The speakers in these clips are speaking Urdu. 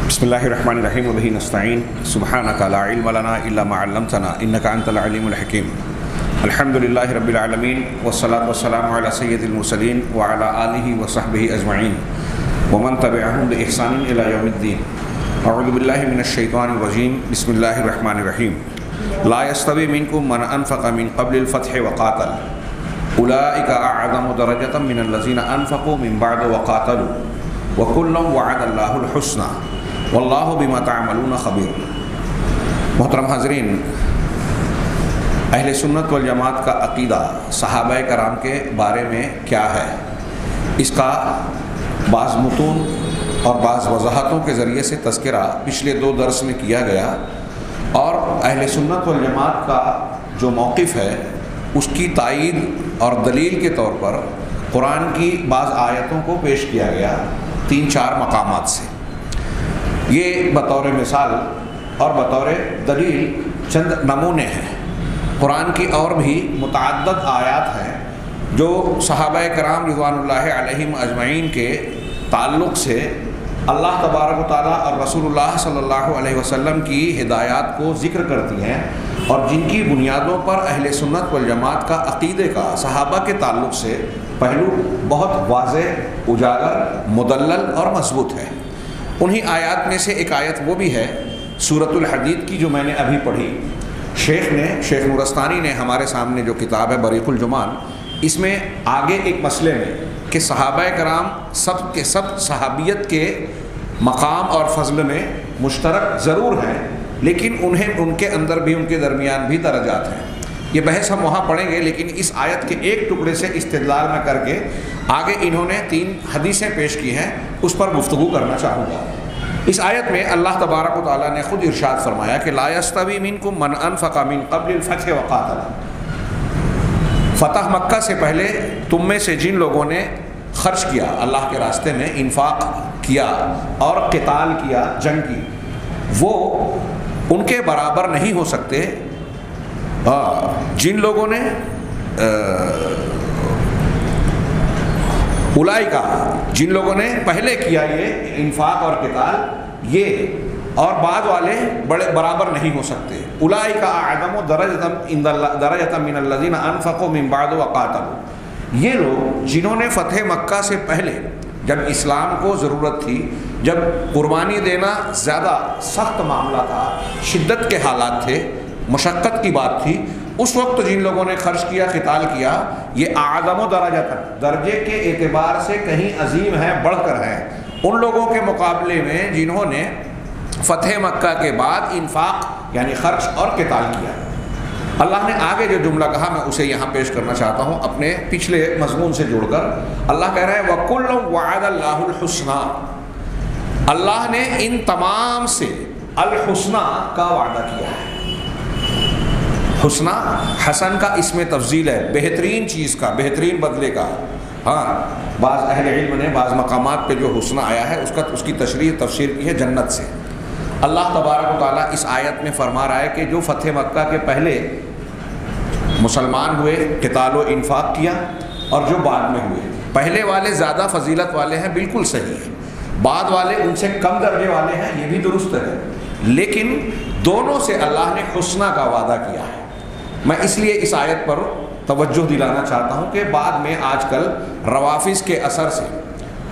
بسم اللہ الرحمن الرحیم وبہ نستعین سبحانک لا علم لنا الا ما علمتنا انک انت العلیم الحکیم الحمد للہ رب العالمین والصلاة والسلام علی سید المرسلین وعلی آلہ وصحبہ اجمعین ومن تبعہم بإحسان الی یوم الدین اعوذ باللہ من الشیطان الرجیم بسم اللہ الرحمن الرحیم لا یستوی منکم من انفق من قبل الفتح وقاتل اولئک اعظم درجة من الذین انفقوا من بعد وقاتلوا وَكُلًّا وَعَدَ اللَّهُ الْحُسْنَى وَاللَّهُ بِمَا تَعْمَلُونَ خَبِيرٌ۔ محترم حاضرین، اہل سنت والجماعت کا عقیدہ صحابہ کرام کے بارے میں کیا ہے، اس کا بعض متون اور بعض وضاحتوں کے ذریعے سے تذکرہ پچھلے 2 درس میں کیا گیا، اور اہل سنت والجماعت کا جو موقف ہے اس کی تائید اور دلیل کے طور پر قرآن کی بعض آیتوں کو پیش کیا گیا 3-4 مقامات سے۔ یہ بطور مثال اور بطور دلیل چند نمونے ہیں۔ قرآن کی اور بھی متعدد آیات ہیں جو صحابہ کرام رضوان اللہ علیہم اجمعین کے تعلق سے اللہ تبارک و تعالیٰ اور رسول اللہ صلی اللہ علیہ وسلم کی ہدایات کو ذکر کرتی ہیں، اور جن کی بنیادوں پر اہل سنت والجماعت کا عقیدے کا صحابہ کے تعلق سے پہلو بہت واضح، اجاگر، مدلل اور مضبوط ہے۔ انہی آیات میں سے ایک آیت وہ بھی ہے سورۃ الحدید کی جو میں نے ابھی پڑھی۔ شیخ نورستانی نے ہمارے سامنے جو کتاب ہے بریق الجمان، اس میں آگے ایک مسئلے میں کہ صحابہ کرام سب کے سب صحابیت کے مقام اور فضل میں مشترک ضرور ہیں، لیکن ان کے اندر بھی، ان کے درمیان بھی درجات ہیں۔ یہ بحث ہم وہاں پڑھیں گے، لیکن اس آیت کے ایک ٹکڑے سے استدلال میں کر کے آگے انہوں نے 3 حدیثیں پیش کی ہیں، اس پر گفتگو کرنا چاہوں گا۔ اس آیت میں اللہ تبارک و تعالیٰ نے خود ارشاد فرمایا کہ لا یستوی منکم من انفق من قبل الفتح وقاتل، فتح مکہ سے پہلے تم میں سے جن لوگوں نے خرچ کیا، اللہ کے راستے میں انفاق کیا اور قتال کیا، جنگ کی، وہ ان کے برابر نہیں ہو سکتے جن لوگوں نے اولئکا، جن لوگوں نے پہلے کیا یہ انفاق اور قتال، یہ اور بعد والے بڑے برابر نہیں ہو سکتے۔ اولئکا اعظم درجۃ من الذین انفقوا من بعد وقاتلوا، یہ لوگ جنہوں نے فتح مکہ سے پہلے، جب اسلام کو ضرورت تھی، جب قربانی دینا زیادہ سخت معاملہ تھا، شدت کے حالات تھے، مشقت کی بات تھی، اس وقت جن لوگوں نے خرچ کیا، قتال کیا، یہ اعظم درجۃ، درجے کے اعتبار سے کہیں عظیم ہیں، بڑھ کر ہیں ان لوگوں کے مقابلے میں جنہوں نے فتح مکہ کے بعد انفاق یعنی خرچ اور قتال کیا۔ اللہ نے آگے جو جملہ کہا میں اسے یہاں پیش کرنا چاہتا ہوں اپنے پچھلے مضمون سے جوڑ کر۔ اللہ کہہ رہا ہے وَكُلًّا وَعَدَ اللَّهُ الْحُسْنَى، اللہ نے ان تمام سے الحسنہ کا وعدہ کیا ہے۔ حسنہ حسن کا اسم تفضیل ہے، بہترین چیز کا، بہترین بدلے کا۔ ہاں، بعض اہل علم نے بعض مقامات پہ جو حسنہ آیا ہے اس کی تشریح تفسیر کی ہے جنت سے۔ اللہ تبارک و تعالیٰ اس آیت میں فرما رہا ہے کہ جو فتح مکہ کے پہلے مسلمان ہوئے، قتال و انفاق کیا، اور جو بعد میں ہوئے، پہلے والے زیادہ فضیلت والے ہیں، بالکل صحیح ہے، بعد والے ان سے کم درجے والے ہیں، یہ بھی درست ہے، لیکن دونوں سے اللہ نے حسنہ کا وعدہ کیا ہے۔ میں اس لیے اس آیت پر توجہ دلانا چاہتا ہوں کہ بعد میں آج کل روافظ کے اثر سے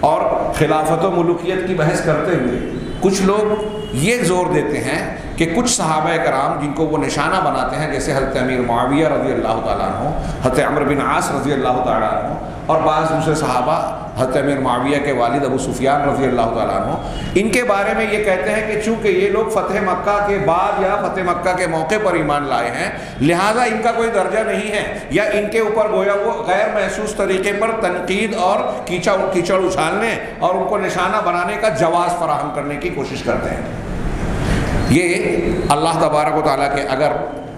اور خلافت و ملوکیت کی بحث کرتے ہوئے کچھ لوگ یہ زور دیتے ہیں کہ کچھ صحابہ کرام جن کو وہ نشانہ بناتے ہیں، جیسے حضرت امیر معاویہ رضی اللہ تعالیٰ عنہ، حضرت عمرو بن عاص رضی اللہ تعالیٰ عنہ، اور بعض دوسرے صحابہ، حضرت امیر معاویہ کے والد ابو سفیان رضی اللہ تعالیٰ عنہ، ان کے بارے میں یہ کہتے ہیں کہ چونکہ یہ لوگ فتح مکہ کے بعد یا فتح مکہ کے موقع پر ایمان لائے ہیں، لہٰذا ان کا کوئی درجہ نہیں ہے، یا ان کے اوپر گویا وہ غیر محسوس طریقے پر تنقید اور کیچڑ اچھالنے اور ان کو نشانہ بنانے کا جواز فراہم کرنے کی کوشش کرتے ہیں۔ یہ اللہ تبارک و تعالیٰ کے اگر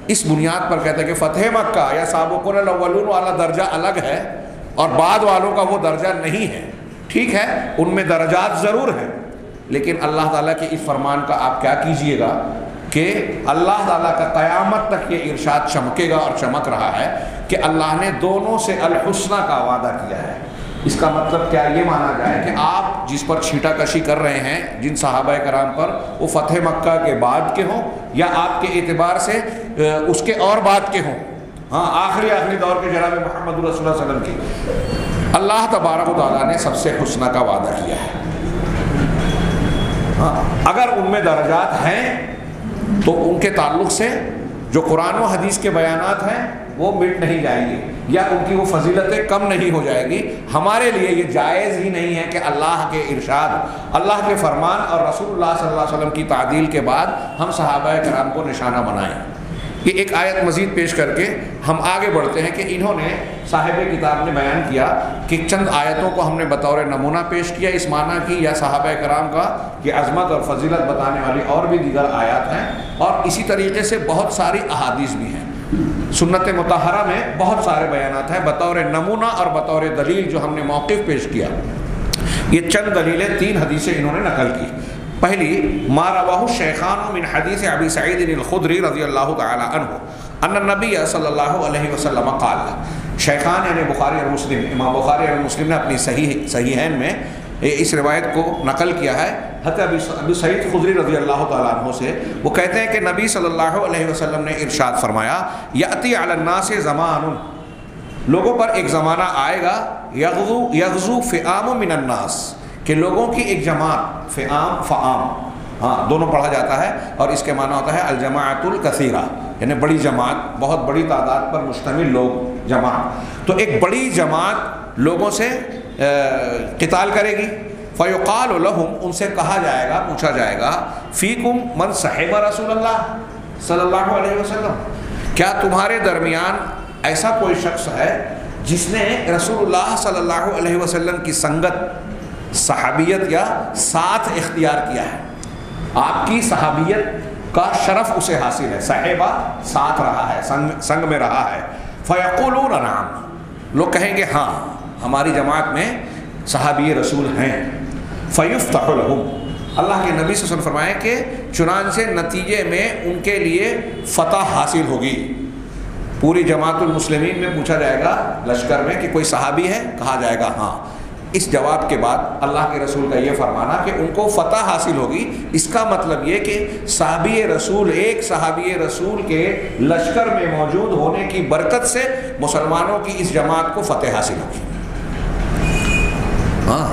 اس بنیاد پر کہتے ہیں کہ فتح مکہ یا سابقون الاولون والا درجہ الگ ہے اور بعد والوں کا وہ درجہ نہیں ہے، ٹھیک ہے، ان میں درجات ضرور ہیں، لیکن اللہ تعالیٰ کے اس فرمان کا آپ کیا کیجئے گا کہ اللہ تعالیٰ کا قیامت تک یہ ارشاد چمکے گا اور چمک رہا ہے کہ اللہ نے دونوں سے الحسنہ کا وعدہ کیا ہے۔ اس کا مطلب کیا یہ مانا جائے کہ آپ جس پر چھینٹا کشی کر رہے ہیں جن صحابہ کرام پر، وہ فتح مکہ کے بعد کے ہوں یا آپ کے اعتبار سے اس کے اور بعد کے ہوں، ہاں آخری دور کے جناب محمد رسول اللہ صلی اللہ علیہ وسلم کی، اللہ تبارک و تعالیٰ نے سب سے حسنہ کا وعدہ کیا ہے۔ ہاں اگر ان میں درجات ہیں تو ان کے تعلق سے جو قرآن و حدیث کے بیانات ہیں وہ مٹ نہیں جائیں گے یا ان کی وہ فضیلتیں کم نہیں ہو جائے گی۔ ہمارے لیے یہ جائز ہی نہیں ہے کہ اللہ کے ارشاد، اللہ کے فرمان اور رسول اللہ صلی اللہ علیہ وسلم کی تعدیل کے بعد ہم صحابہ کرام کو نشانہ بنائیں۔ یہ ایک آیت مزید پیش کر کے ہم آگے بڑھتے ہیں کہ انہوں نے صاحب کتاب نے بیان کیا کہ چند آیتوں کو ہم نے بطور نمونہ پیش کیا اس معنی کی یا صحابہ کرام کا کہ عظمت اور فضیلت بتانے والی اور بھی دیگر آیات ہیں، اور اسی طریقے سے بہت ساری احادیث بھی ہیں۔ سنت مطہرہ میں بہت سارے بیانات ہیں بطور نمونہ اور بطور دلیل جو ہم نے موقف پیش کیا۔ یہ چند دلیلیں، 3 حدیثیں انہوں نے نقل کی۔ پہلی، ما رواہ الشیخان من حدیث ابی سعید الخدری رضی اللہ تعالی عنہ ان النبی صلی اللہ علیہ وسلم قال، شیخان یعنی بخاری اور مسلم، امام بخاری اور مسلم نے اپنی صحیحین میں اس روایت کو نقل کیا ہے حضرت ابی سعید خدری رضی اللہ تعالیٰ عنہ سے۔ وہ کہتے ہیں کہ نبی صلی اللہ علیہ وسلم نے ارشاد فرمایا، یأتی علی الناس زمان، لوگوں پر ایک زمانہ آئے گا، یغزو فئام من الناس، کہ لوگوں کی ایک جماعت، فئام فعام ہاں دونوں پڑھا جاتا ہے، اور اس کے معنی ہوتا ہے الجماعت الکثیرہ، یعنی بڑی جماعت، بہت بڑی تعداد پر مشتمل لوگ، جماعت۔ تو ایک بڑی جماعت لوگوں سے قتال کرے گی، فیقال لہم، ان سے کہا جائے گا، پوچھا جائے گا، فیکم من صحب رسول اللہ صلی اللہ علیہ وسلم، کیا تمہارے درمیان ایسا کوئی شخص ہے جس نے رسول اللہ صلی اللہ علیہ وسلم کی سنگت، صحابیت یا ساتھ اختیار کیا ہے، آپ کی صحابیت کا شرف اسے حاصل ہے، صحابہ ساتھ رہا ہے، سنگ میں رہا ہے۔ فیقولون نعم، لوگ کہیں گے ہاں ہماری جماعت میں صحابی رسول ہیں۔ فیفتح لہم، اللہ کے نبی صلی اللہ علیہ وسلم فرمائے کہ چنانچہ نتیجے میں ان کے لیے فتح حاصل ہوگی۔ پوری جماعت المسلمین میں پوچھا جائے گا لشکر میں کہ کوئی صحابی ہے، کہا جائے گا ہاں۔ اس جواب کے بعد اللہ کے رسول کا یہ فرمانا کہ ان کو فتح حاصل ہوگی، اس کا مطلب یہ کہ صحابی رسول، ایک صحابی رسول کے لشکر میں موجود ہونے کی برکت سے مسلمانوں کی اس جماعت کو فتح حاصل ہوگی۔ ہاں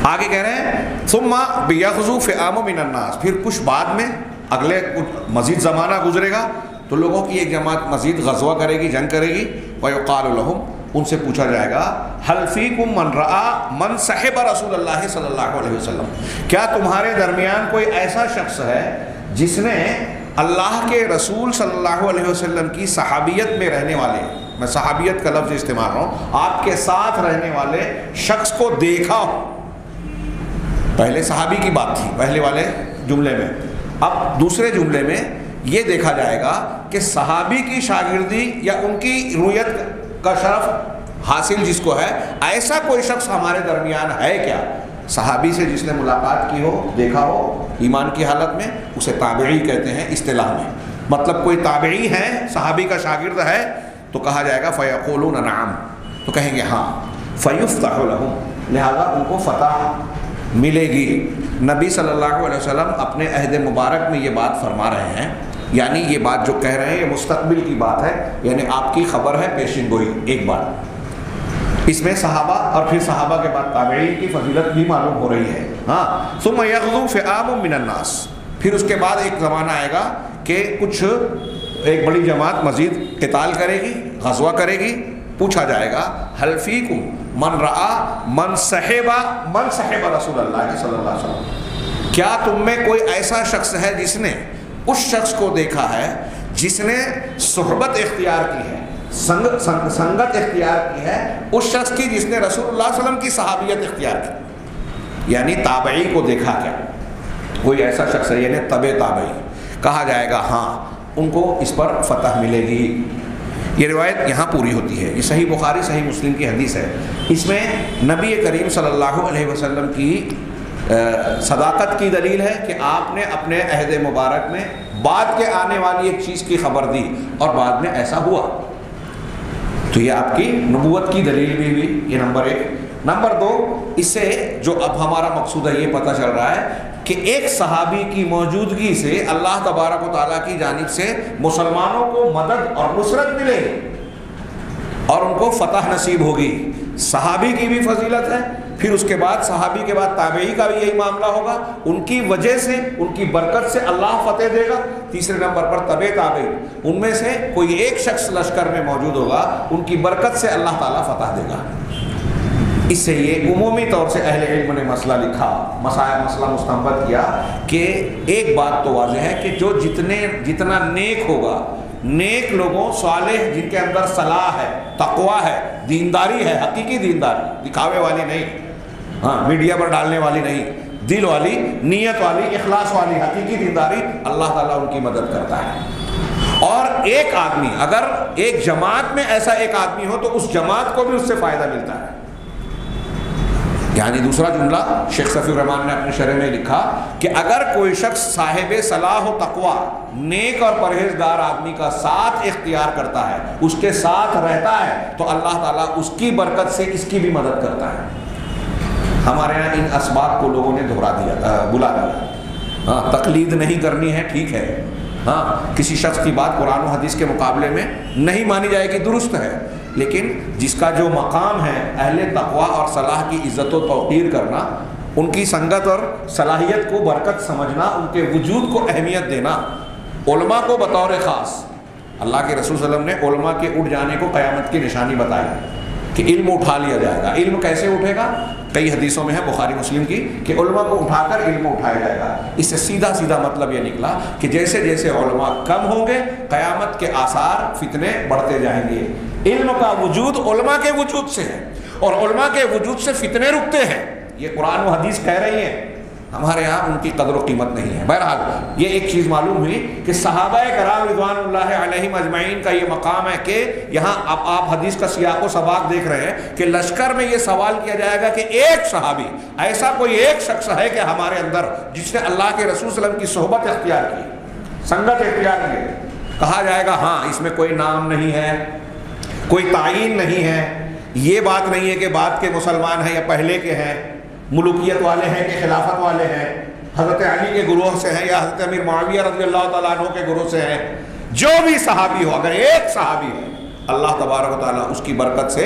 آگے کہہ رہے ہیں ثم بیغزو فئام من الناس، پھر کچھ بعد میں اگلے کچھ مزید زمانہ گزرے گا تو لوگوں کی ایک جماعت مزید غزوہ کرے گی، جنگ کرے گی۔ ویقال لہم، ان سے پوچھا جائے گا، حل فیکم من رآ من صحب رسول اللہ صلی اللہ علیہ وسلم، کیا تمہارے درمیان کوئی ایسا شخص ہے جس نے اللہ کے رسول صلی اللہ علیہ وسلم کی صحابیت میں رہنے والے، میں صحابیت کا لفظ استعمال رہا ہوں، آپ کے ساتھ رہنے والے شخص کو دیکھا ہو۔ پہلے صحابی کی بات تھی پہلے والے جملے میں، اب دوسرے جملے میں یہ دیکھا جائے گا کہ صحابی کی شاگردی یا ان کی رویت کا شرف حاصل جس کو ہے، ایسا کوئی شخص ہمارے درمیان ہے کیا؟ صحابی سے جس نے ملاقات کی ہو، دیکھا ہو ایمان کی حالت میں، اسے تابعی کہتے ہیں اصطلاح میں۔ مطلب کوئی تابعی ہے، صحابی کا شاگرد ہے، تو کہا جائے گا فیقولون نعم، تو کہیں گے ہاں۔ فیفتح لہم، لہذا ان کو فتح ملے گی۔ نبی صلی اللہ علیہ وسلم اپنے عہد مبارک میں یہ بات فرما رہے ہیں، یعنی یہ بات جو کہہ رہے ہیں یہ مستقبل کی بات ہے، یعنی آپ کی خبر ہے، پیشن گوئی ایک بات۔ اس میں صحابہ اور پھر صحابہ کے بعد تابعین کی فضیلت بھی معلوم ہو رہی ہے۔ ہاں ثم یغزو فئام من الناس، پھر اس کے بعد ایک زمانہ آئے گا کہ کچھ ایک بڑی جماعت مزید قتال کرے گی، غزوہ کرے گی۔ پوچھا جائے گا حل فیکم من رآ من صحب رسول اللہ صلی اللہ علیہ وسلم، کیا تم میں کوئی ایسا شخص ہے جس نے اس شخص کو دیکھا ہے جس نے صحبت اختیار کی ہے، سنگت اختیار کی ہے اس شخص کی جس نے رسول اللہ صلی اللہ علیہ وسلم کی صحابیت اختیار کی، یعنی تابعی کو دیکھا کیا؟ کوئی ایسا شخص ہے، یعنی تبع تابعی۔ کہا جائے گا ہاں ان کو اس پر فتح ملے گی۔ یہ روایت یہاں پوری ہوتی ہے، یہ صحیح بخاری صحیح مسلم کی حدیث ہے۔ اس میں نبی کریم صلی اللہ علیہ وسلم کی صداقت کی دلیل ہے کہ آپ نے اپنے عہد مبارک میں بعد کے آنے والی ایک چیز کی خبر دی اور بعد میں ایسا ہوا، تو یہ آپ کی نبوت کی دلیل بھی ہوئی، یہ نمبر 1۔ نمبر 2، اس سے جو اب ہمارا مقصود ہے یہ پتہ چل رہا ہے کہ ایک صحابی کی موجودگی سے اللہ تبارک و تعالیٰ کی جانب سے مسلمانوں کو مدد اور نصرت ملے گی اور ان کو فتح نصیب ہوگی۔ صحابی کی بھی فضیلت ہے، پھر اس کے بعد صحابی کے بعد تابعی کا بھی یہی معاملہ ہوگا، ان کی وجہ سے، ان کی برکت سے اللہ فتح دے گا۔ تیسرے نمبر پر تبع تابعی، ان میں سے کوئی ایک شخص لشکر میں موجود ہوگا، ان کی برکت سے اللہ تعالیٰ فتح دے گا۔ اس سے یہ عمومی طور سے اہل علم نے مسئلہ لکھا، مسئلہ مستنبط کیا کہ ایک بات تو واضح ہے کہ جو جتنا نیک ہوگا، نیک لوگوں، صالح، جن کے اندر صلاح ہے، تقوی ہے، دینداری ہے، حقیقی دینداری، دکھاوے والی نہیں، میڈیا پر ڈالنے والی نہیں، دل والی، نیت والی، اخلاص والی حقیقی دینداری، اللہ تعالیٰ ان کی مدد کرتا ہے۔ اور ایک آدمی، اگر ایک جماعت میں ایسا ایک آدمی ہو تو اس جماعت کو بھی اس سے فائدہ ملتا ہے۔ یعنی دوسرا جملہ شیخ صفی الرحمان نے اپنے شرح میں لکھا کہ اگر کوئی شخص صاحب صلاح و تقوی، نیک اور پرہیزگار آدمی کا ساتھ اختیار کرتا ہے، اس کے ساتھ رہتا ہے، تو اللہ تعالیٰ اس کی برکت سے اس کی بھی مدد کرتا ہے۔ ہمارے یہاں ان اسباب کو لوگوں نے بلا دیا۔ تقلید نہیں کرنی ہے، ٹھیک ہے، کسی شخص کی بات قرآن و حدیث کے مقابلے میں نہیں مانی جائے گی، درست ہے، لیکن جس کا جو مقام ہے اہل تقوی اور صلاح کی عزت و توقیر کرنا، ان کی سنگت اور صلاحیت کو برکت سمجھنا، ان کے وجود کو اہمیت دینا، علماء کو بطور خاص، اللہ کے رسول صلی اللہ علیہ وسلم نے علماء کے اٹھ جانے کو قیامت کی نشانی بتائی کہ علم اٹھا لیا جائے گا۔ علم کیسے اٹھے گا؟ کئی حدیثوں میں ہے بخاری مسلم کی کہ علماء کو اٹھا کر علم اٹھایا جائے گا۔ اس سے سیدھا مطلب یہ نکلا کہ جیسے جیسے علماء کم ہوں گے، قیامت کے آثار، فتنے بڑھتے جائیں گے۔ علم کا وجود علماء کے وجود سے ہے، اور علماء کے وجود سے فتنے رکتے ہیں، یہ قرآن و حدیث کہہ رہی ہیں۔ ہمارے ہاں ان کی قدر و قیمت نہیں ہے۔ بہرحال یہ ایک چیز معلوم ہوئی کہ صحابہ کرام رضوان اللہ علیہم اجمعین کا یہ مقام ہے کہ یہاں اب آپ حدیث کا سیاق و سباق دیکھ رہے ہیں کہ لشکر میں یہ سوال کیا جائے گا کہ ایک صحابی، ایسا کوئی ایک شخص ہے کہ ہمارے اندر جس نے اللہ کے رسول صلی اللہ علیہ وسلم کی صحبت اختیار کی، سنگت اختیار کی؟ کہا جائے گا ہاں، اس میں کوئی نام نہیں ہے، کوئی تعین نہیں ہے، یہ بات نہیں ہے کہ بعد کے مسلمان ہیں یا پہلے کے ہیں، ملوکیت والے ہیں کہ خلافت والے ہیں، حضرت علی کے گروہ سے ہیں یا حضرت امیر معاویہ رضی اللہ تعالیٰ عنہ کے گروہ سے ہیں۔ جو بھی صحابی ہو، اگر ایک صحابی ہو، اللہ تبارک و تعالیٰ اس کی برکت سے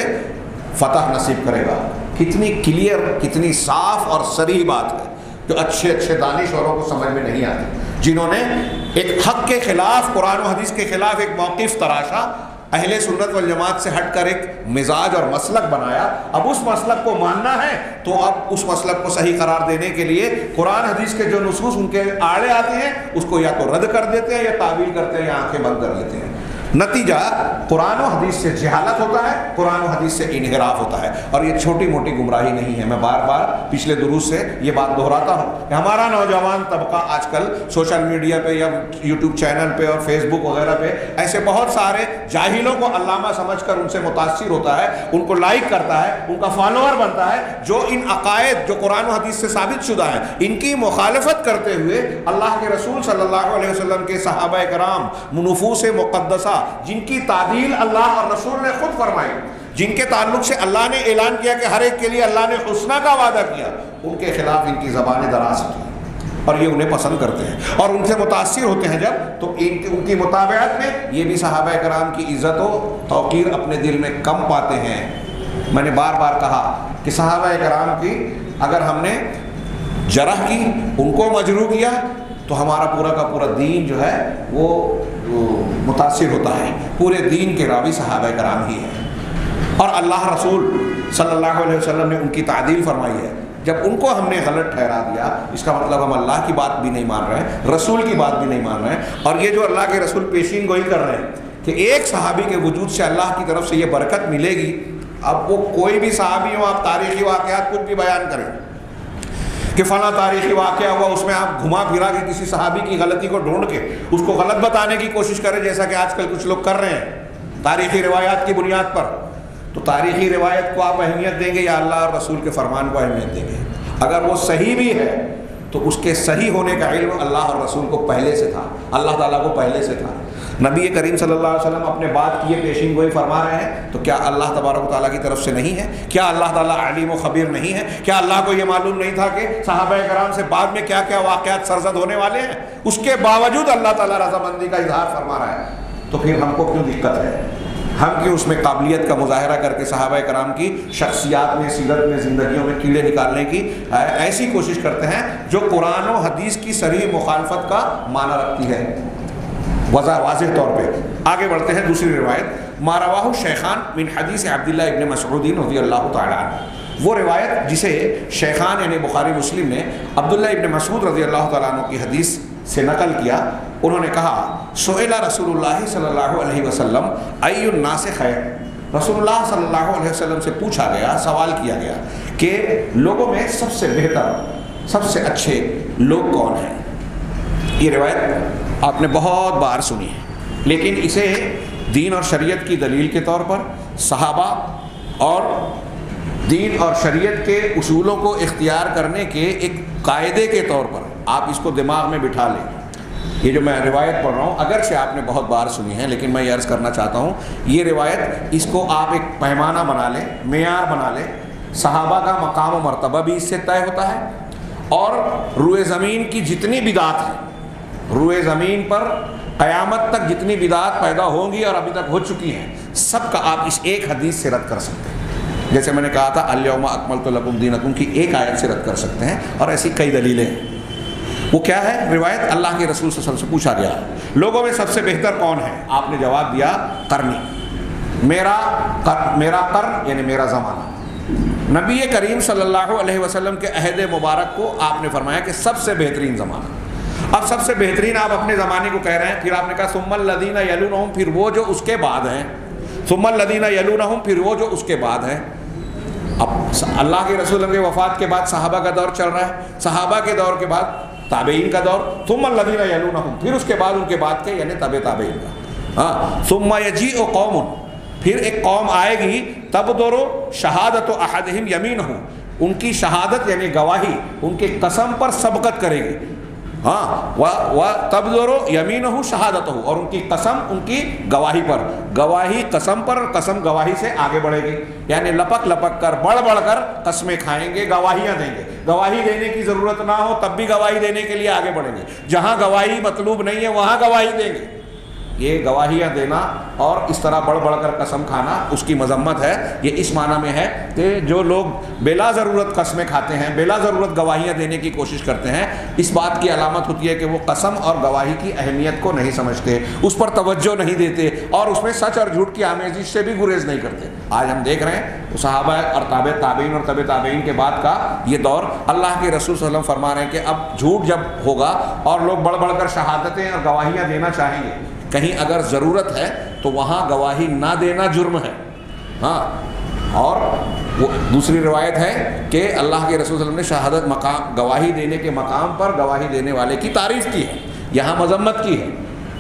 فتح نصیب کرے گا۔ کتنی کلیئر، کتنی صاف اور صریح بات ہے جو اچھے دانشوروں کو سمجھ میں نہیں آتی، جنہوں نے ایک حق کے خلاف، قرآن و حدیث کے خلاف ایک موقف تراشا، اہل سنت والجماعت سے ہٹ کر ایک مزاج اور مسلک بنایا۔ اب اس مسلک کو ماننا ہے تو اب اس مسلک کو صحیح قرار دینے کے لیے قرآن حدیث کے جو نصوص ان کے آڑے آتے ہیں اس کو یا تو رد کر دیتے ہیں یا تعویل کرتے ہیں یا آنکھیں بند کر لیتے ہیں۔ نتیجہ قرآن و حدیث سے جہالت ہوتا ہے، قرآن و حدیث سے انحراف ہوتا ہے، اور یہ چھوٹی موٹی گمراہی نہیں ہے۔ میں بار بار پچھلے دروس سے یہ بات دہراتا ہوں کہ ہمارا نوجوان طبقہ آج کل سوشل میڈیا پہ یا یوٹیوب چینل پہ اور فیس بک وغیرہ پہ ایسے بہت سارے جاہلوں کو علامہ سمجھ کر ان سے متاثر ہوتا ہے، ان کو لائک کرتا ہے، ان کا فالوور بنتا ہے، جو ان عقائد جو قرآن و حدیث سے ثابت شدہ ہیں ان کی مخالفت کرتے ہوئے اللہ کے رسول صلی اللہ علیہ وسلم کے صحابہ کرام، نفوس مقدسہ جن کی تعدیل اللہ اور رسول نے خود فرمائی، جن کے تعلق سے اللہ نے اعلان کیا کہ ہر ایک کے لیے اللہ نے حسنہ کا وعدہ کیا، ان کے خلاف ان کی زبانیں دراز کی، اور یہ انہیں پسند کرتے ہیں اور ان سے متاثر ہوتے ہیں جب، تو ان کی مطابعت میں یہ بھی صحابہ کرام کی عزت و توقیر اپنے دل میں کم پاتے ہیں۔ میں نے بار بار کہا کہ صحابہ کرام کی اگر ہم نے جرح کی، ان کو مجروح کیا، تو ہمارا پورا کا پورا دین جو ہے وہ متاثر ہوتا ہے۔ پورے دین کے راوی صحابہ کرام ہی ہیں، اور اللہ رسول صلی اللہ علیہ وسلم نے ان کی تعدیل فرمائی ہے۔ جب ان کو ہم نے غلط ٹھہرا دیا، اس کا مطلب ہم اللہ کی بات بھی نہیں مان رہے ہیں، رسول کی بات بھی نہیں مان رہے ہیں، اور یہ جو اللہ کے رسول پیشین گوئی کر رہے ہیں کہ ایک صحابی کے وجود سے اللہ کی طرف سے یہ برکت ملے گی، اب وہ کوئی بھی صحابی ہو، آپ تاریخی واقعات کچھ بھی بیان کریں کہ فلاں تاریخی واقعہ ہوا، اس میں آپ گھما پھرا کے کسی صحابی کی غلطی کو ڈھونڈ کے اس کو غلط بتانے کی کوشش کریں، جیسا کہ آج کل کچھ لوگ کر رہے ہیں تاریخی روایات کی بنیاد پر، تو تاریخی روایت کو آپ اہمیت دیں گے یا اللہ اور رسول کے فرمان کو اہمیت دیں گے؟ اگر وہ صحیح بھی ہے تو اس کے صحیح ہونے کا علم اللہ اور رسول کو پہلے سے تھا، اللہ تعالیٰ کو پہلے سے تھا۔ نبی کریم صلی اللہ علیہ وسلم اپنے بات کی پیشین گوئی فرما رہے ہیں، تو کیا اللہ تبارک و تعالیٰ کی طرف سے نہیں ہے؟ کیا اللہ تعالیٰ علیم و خبیر نہیں ہے؟ کیا اللہ کو یہ معلوم نہیں تھا کہ صحابہ کرام سے بعد میں کیا کیا واقعات سرزد ہونے والے ہیں؟ اس کے باوجود اللہ تعالیٰ رضامندی کا اظہار فرما رہا ہے، تو پھر ہم کو کیوں دقت ہے؟ ہم کیوں اس میں قابلیت کا مظاہرہ کر کے صحابہ کرام کی شخصیات میں، سیرت میں، زندگیوں میں کیڑے نکالنے کی ایسی کوشش کرتے ہیں جو قرآن و حدیث کی صریح مخالفت کا معنی رکھتی ہے واضح طور پہ؟ آگے بڑھتے ہیں دوسری روایت، ما رواہ شیخان من حدیث عبداللہ ابن مسعود رضی اللہ تعالیٰ عنہ، وہ روایت جسے شیخان یعنی بخاری مسلم نے عبداللہ ابن مسعود رضی اللہ تعالیٰ عنہ کی حدیث سے نقل کیا۔ انہوں نے کہا سئل رسول اللہ صلی اللہ علیہ وسلم ای الناس خیر، رسول اللہ صلی اللہ علیہ وسلم سے پوچھا گیا، سوال کیا گیا کہ لوگوں میں سب سے بہتر، سب سے اچھے لوگ کون ہیں؟ یہ روایت آپ نے بہت بار سنی ہے، لیکن اسے دین اور شریعت کی دلیل کے طور پر، صحابہ اور دین اور شریعت کے اصولوں کو اختیار کرنے کے ایک قاعدے کے طور پر آپ اس کو دماغ میں بٹھا لیں۔ یہ جو میں روایت پڑھ رہا ہوں اگرچہ آپ نے بہت بار سنی ہے، لیکن میں یہ عرض کرنا چاہتا ہوں یہ روایت اس کو آپ ایک پیمانہ بنا لیں، معیار بنا لیں۔ صحابہ کا مقام و مرتبہ بھی اس سے طے ہوتا ہے، اور روئے زمین کی جتنی بدعات ہیں، روئے زمین پر قیامت تک جتنی بدعات پیدا ہوں گی اور ابھی تک ہو چکی ہیں، سب کا آپ اس ایک حدیث سے رد کر سکتے ہیں۔ جیسے میں نے کہا تھا الیوم اکملت لکم دینکم کی ایک آیت سے رد کر سکتے ہیں، اور ایسی کئی دلیلیں ہیں۔ وہ کیا ہے روایت؟ اللہ کے رسول صلی اللہ علیہ وسلم سے پوچھا گیا لوگوں میں سب سے بہتر کون ہے؟ آپ نے جواب دیا قرنی، میرا قرن یعنی میرا زمانہ۔ نبی کریم صلی اللہ علیہ وسلم کے عہد مبارک کو آپ نے فرمایا کہ سب سے بہترین زمانہ۔ اب سب سے بہترین آپ اپنے زمانے کو کہہ رہے ہیں، پھر آپ نے کہا ثم الذین یلونہم، پھر وہ جو اس کے بعد ہیں، ثم الذین یلونہم، پھر وہ جو اس کے بعد ہیں۔ اب اللہ کے رسول کے وفات کے بعد صحابہ کا دور چل رہا ہے، صحابہ کے دور کے بعد تابعین کا دور، ثم الذین یلونہم، پھر اس کے بعد ان کے بعد کے یعنی تابعین کا، ثم یجیء قوم، پھر ایک قوم آئے گی، تبدر شہادت احدہم یمینہ، ان کی شہادت یعنی گواہی ان کے قسم پر سبقت کرے گی، تبدر یمینہ شہادتہ، اور ان کی قسم ان کی گواہی پر، گواہی قسم پر اور قسم گواہی سے آگے بڑھے گی، یعنی لپک لپک کر بڑھ بڑھ کر قسمیں کھائیں گے، گواہیاں دیں گے، گواہی دینے کی ضرورت نہ ہو تب بھی گواہی دینے کے لیے آگے بڑھیں گے، جہاں گواہی مطلوب نہیں ہے وہاں گواہی دیں گے۔ یہ گواہیاں دینا اور اس طرح بڑھ بڑھ کر قسم کھانا اس کی مذمت ہے۔ یہ اس معنی میں ہے کہ جو لوگ بلا ضرورت قسمیں کھاتے ہیں، بلا ضرورت گواہیاں دینے کی کوشش کرتے ہیں، اس بات کی علامت ہوتی ہے کہ وہ قسم اور گواہی کی اہمیت کو نہیں سمجھتے، اس پر توجہ نہیں دیتے، اور اس میں سچ اور جھوٹ کی آمیزش سے بھی گریز نہیں کرتے۔ آج ہم دیکھ رہے ہیں صحابہ اور تابعین اور تابعین کے بعد کا یہ دور، اللہ کے رسول صلی اللہ علیہ وسلم فرما رہے ہیں کہ اب جھوٹ جب ہوگا اور لوگ بڑھ بڑھ کر شہادتیں اور گواہیاں دینا چاہیں گے، کہیں اگر ضرورت ہے تو وہاں گواہی نہ دینا جرم ہے۔ اور وہ دوسری روایت ہے کہ اللہ کے رسول صلی اللہ علیہ وسلم نے شہادت مقام، گواہی دینے کے مقام پر گواہی دینے والے کی تعریف کی ہے، یہاں مذمت کی ہے،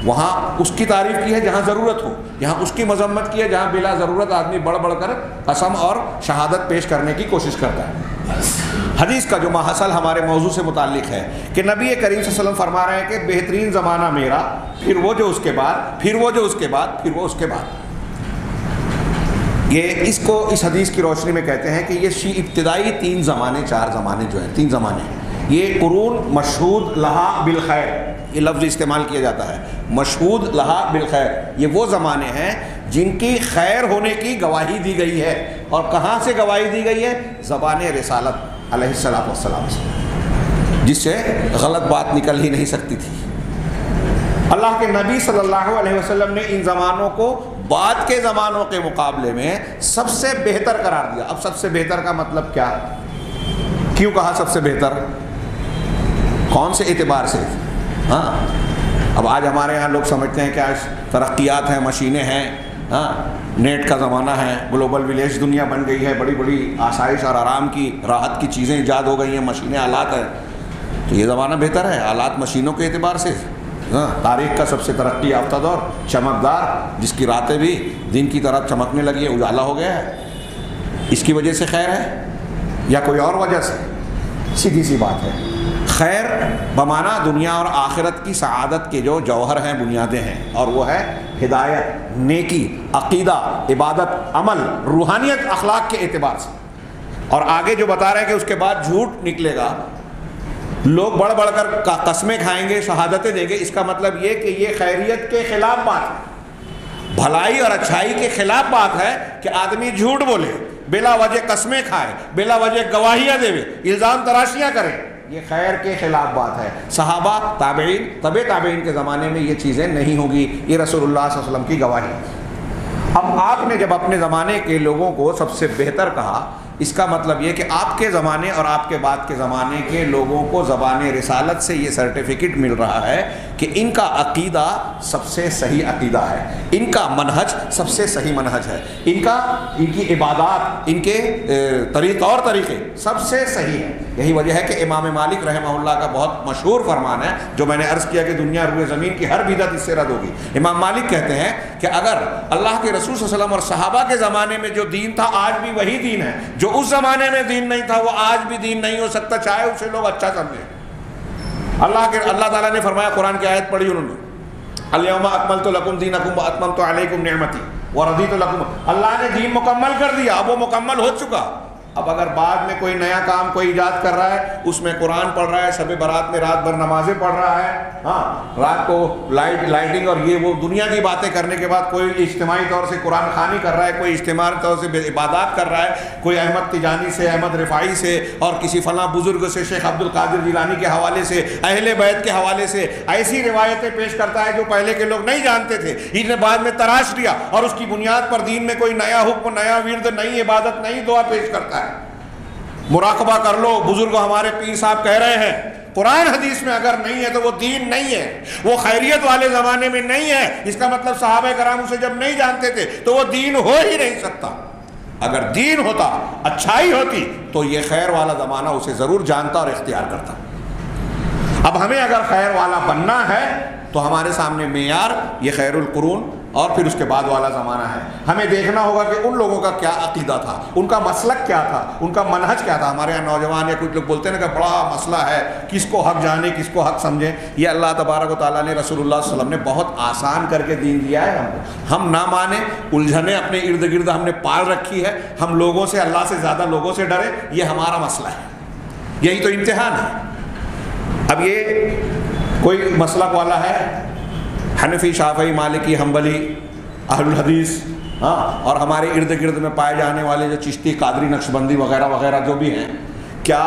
وہاں اس کی تعریف کی ہے جہاں ضرورت ہو، یہاں اس کی مذمت کی ہے جہاں بلا ضرورت آدمی بڑھ بڑھ کر قسم اور شہادت پیش کرنے کی کوشش کرتا ہے۔ حدیث کا جو ماحصل ہمارے موضوع سے متعلق ہے کہ نبی کریم صلی اللہ علیہ وسلم فرما رہے ہیں کہ بہترین زمانہ میرا، پھر وہ جو اس کے بعد، پھر وہ جو اس کے بعد، پھر وہ اس کے بعد۔ یہ اس کو اس حدیث کی روشنی میں کہتے ہیں کہ یہ ابتدائی تین زمانے، چار زمانے جو ہیں، تین زمانے ہیں، یہ قرون مشہود لہا بالخیر، یہ لفظ استعمال کیا جاتا ہے، مشہود لہا بالخیر، یہ وہ زمانے ہیں جن کی خیر ہونے کی گواہی دی گئی ہے۔ اور کہاں سے گواہی دی گئی ہے؟ زبان رسالت علیہ السلام سے، جس سے غلط بات نکل ہی نہیں سکتی تھی۔ اللہ کے نبی صلی اللہ علیہ وسلم نے ان زمانوں کو بعد کے زمانوں کے مقابلے میں سب سے بہتر قرار دیا۔ اب سب سے بہتر کا مطلب کیا؟ کیوں کہا سب سے بہتر؟ کون سے اعتبار سے؟ اب آج ہمارے ہاں لوگ سمجھتے ہیں کہ آج ترقیات ہیں، مشینیں ہیں، نیٹ کا زمانہ ہے، گلوبل ولیج دنیا بن گئی ہے، بڑی بڑی آسائش اور آرام کی، راحت کی چیزیں ایجاد ہو گئی ہیں، مشینیں، آلات ہیں، تو یہ زمانہ بہتر ہے آلات مشینوں کے اعتبار سے۔ تاریخ کا سب سے ترقی یافتہ دور، چمکدار، جس کی راتیں بھی دن کی طرح چمکنے لگی ہے، اجالا ہو گیا ہے، اس کی وجہ سے خیر ہے یا کوئی اور وجہ سے؟ سیدھی سی بات ہے، خیر بمانا دنیا اور آخرت کی سعادت کے جو جوہر ہیں، بنیادیں ہیں، اور وہ ہے ہدایت، نیکی، عقیدہ، عبادت، عمل، روحانیت، اخلاق کے اعتبار سے۔ اور آگے جو بتا رہے ہیں کہ اس کے بعد جھوٹ نکلے گا، لوگ بڑھ بڑھ کر قسمیں کھائیں گے، شہادتیں دیں گے، اس کا مطلب یہ کہ یہ خیریت کے خلاف بات ہے، بھلائی اور اچھائی کے خلاف بات ہے کہ آدمی جھوٹ بولے، بلا وجہ قسمیں کھائے، بلا وجہ گواہیاں دے، الزام تراشیاں کرے، یہ خیر کے خلاف بات ہے۔ صحابہ، تابعین، تابعین کے زمانے میں یہ چیزیں نہیں ہوگی، یہ رسول اللہ صلی اللہ علیہ وسلم کی گواہی ہے۔ اب آپ نے جب اپنے زمانے کے لوگوں کو سب سے بہتر کہا، اس کا مطلب یہ کہ آپ کے زمانے اور آپ کے بعد کے زمانے کے لوگوں کو زبان رسالت سے یہ سرٹیفکیٹ مل رہا ہے کہ ان کا عقیدہ سب سے صحیح عقیدہ ہے، ان کا منہج سب سے صحیح منہج ہے، ان کی عبادات، ان کے طور طریقے سب سے صحیح ہے۔ یہی وجہ ہے کہ امام مالک رحمہ اللہ کا بہت مشہور فرمان ہے، جو میں نے عرض کیا کہ دنیا روئے زمین کی ہر بدعت اس سے رد ہوگی۔ امام مالک کہتے ہیں کہ اگر اللہ کے رسول صلی اللہ علیہ وسلم اور صحابہ کے زمانے میں جو دین تھا آج بھی وہی دین ہے، جو اس زمانے میں دین نہیں تھا وہ آج بھی دین نہیں ہو سکتا، چاہے اسے لوگ اچھا سمجھیں۔ اللہ تعالیٰ نے فرمایا، قرآن کی آیت پڑھی انہوں نے، الیوم اکملت لکم دینکم واتممت علیکم نعمتی ورضیت لکم، اللہ نے دین مکمل کر دیا، اب وہ مکمل ہو چکا۔ اب اگر بعد میں کوئی نیا کام کوئی ایجاد کر رہا ہے، اس میں قرآن پڑھ رہا ہے، شب برات میں رات بھر نمازیں پڑھ رہا ہے، ہاں رات کو لائٹنگ اور یہ وہ دنیا کی باتیں کرنے کے بعد کوئی اجتماعی طور سے قرآن خوانی کر رہا ہے، کوئی اجتماعی طور سے عبادات کر رہا ہے، کوئی احمد تجانی سے، احمد رفاعی سے، اور کسی فلاں بزرگ سے، شیخ عبد القادر جیلانی کے حوالے سے، اہل بیت کے حوالے سے ایسی روایتیں پیش کرتا ہے جو پہلے کے لوگ نہیں جانتے تھے، انہوں نے بعد میں تراش لیا اور اس کی بنیاد پر دین میں کوئی نیا حکم، نیا ورد، نئی عبادت، نئی دعا پیش کرتا ہے۔ مراقبہ کر لو، بزرگ ہمارے پیر صاحب کہہ رہے ہیں، قرآن حدیث میں اگر نہیں ہے تو وہ دین نہیں ہے، وہ خیریت والے زمانے میں نہیں ہے، اس کا مطلب صحابہ کرام اسے جب نہیں جانتے تھے تو وہ دین ہو ہی نہیں سکتا۔ اگر دین ہوتا، اچھائی ہوتی، تو یہ خیر والا زمانہ اسے ضرور جانتا اور اختیار کرتا۔ اب ہمیں اگر خیر والا بننا ہے تو ہمارے سامنے معیار یہ خیر القرون اور پھر اس کے بعد والا زمانہ ہے۔ ہمیں دیکھنا ہوگا کہ ان لوگوں کا کیا عقیدہ تھا، ان کا مسلک کیا تھا، ان کا منہج کیا تھا۔ ہمارے یہاں نوجوان یا کچھ لوگ بولتے ہیں نا کہ بڑا مسئلہ ہے، کس کو حق جانے کس کو حق سمجھیں۔ یہ اللہ تبارک و تعالیٰ نے، رسول اللہ صلی اللہ علیہ وسلم نے بہت آسان کر کے دین دیا ہے ہم کو۔ ہم نہ مانیں، الجھنیں اپنے ارد گرد ہم نے پال رکھی ہے، ہم لوگوں سے، اللہ سے زیادہ لوگوں سے ڈرے، یہ ہمارا مسئلہ ہے، یہی تو امتحان ہے۔ اب یہ کوئی مسلک والا ہے، حنفی، شافعی، مالکی، حنبلی، اہل الحدیث، اور ہمارے ارد گرد میں پائے جانے والے جو چشتی، قادری، نقشبندی وغیرہ وغیرہ جو بھی ہیں، کیا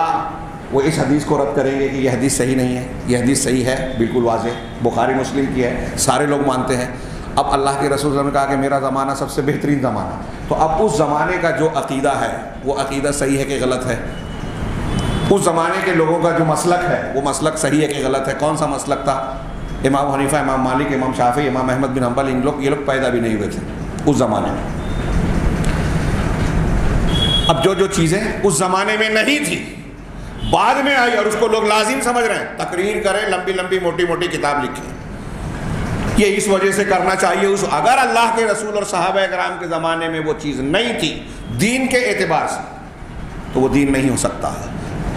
وہ اس حدیث کو رد کریں گے کہ یہ حدیث صحیح نہیں ہے؟ یہ حدیث صحیح ہے، بالکل واضح، بخاری مسلم کی ہے، سارے لوگ مانتے ہیں۔ اب اللہ کے رسول صلی اللہ علیہ وسلم نے کہا کہ میرا زمانہ سب سے بہترین زمانہ، تو اب اس زمانے کا جو عقیدہ ہے وہ عقیدہ صحیح ہے کہ غلط ہے؟ اس زمانے کے لوگوں کا جو مسلک ہے وہ مسلک صحیح ہے کہ غلط ہے؟ کون سا مسلک تھا؟ امام حنیفہ، امام مالک، امام شافعی، امام احمد بن حنبل، یہ لوگ پیدا بھی نہیں ہوئے تھے اس زمانے میں۔ اب جو چیزیں اس زمانے میں نہیں تھی بعد میں آئی اور اس کو لوگ لازم سمجھ رہے ہیں، تقریر کریں، لمبی لمبی موٹی موٹی کتاب لکھیں، یہ اس وجہ سے کرنا چاہیے۔ اگر اللہ کے رسول اور صحابہ کرام کے زمانے میں وہ چیز نہیں تھی دین کے اعتبار سے تو وہ دین نہیں ہو سکتا ہے۔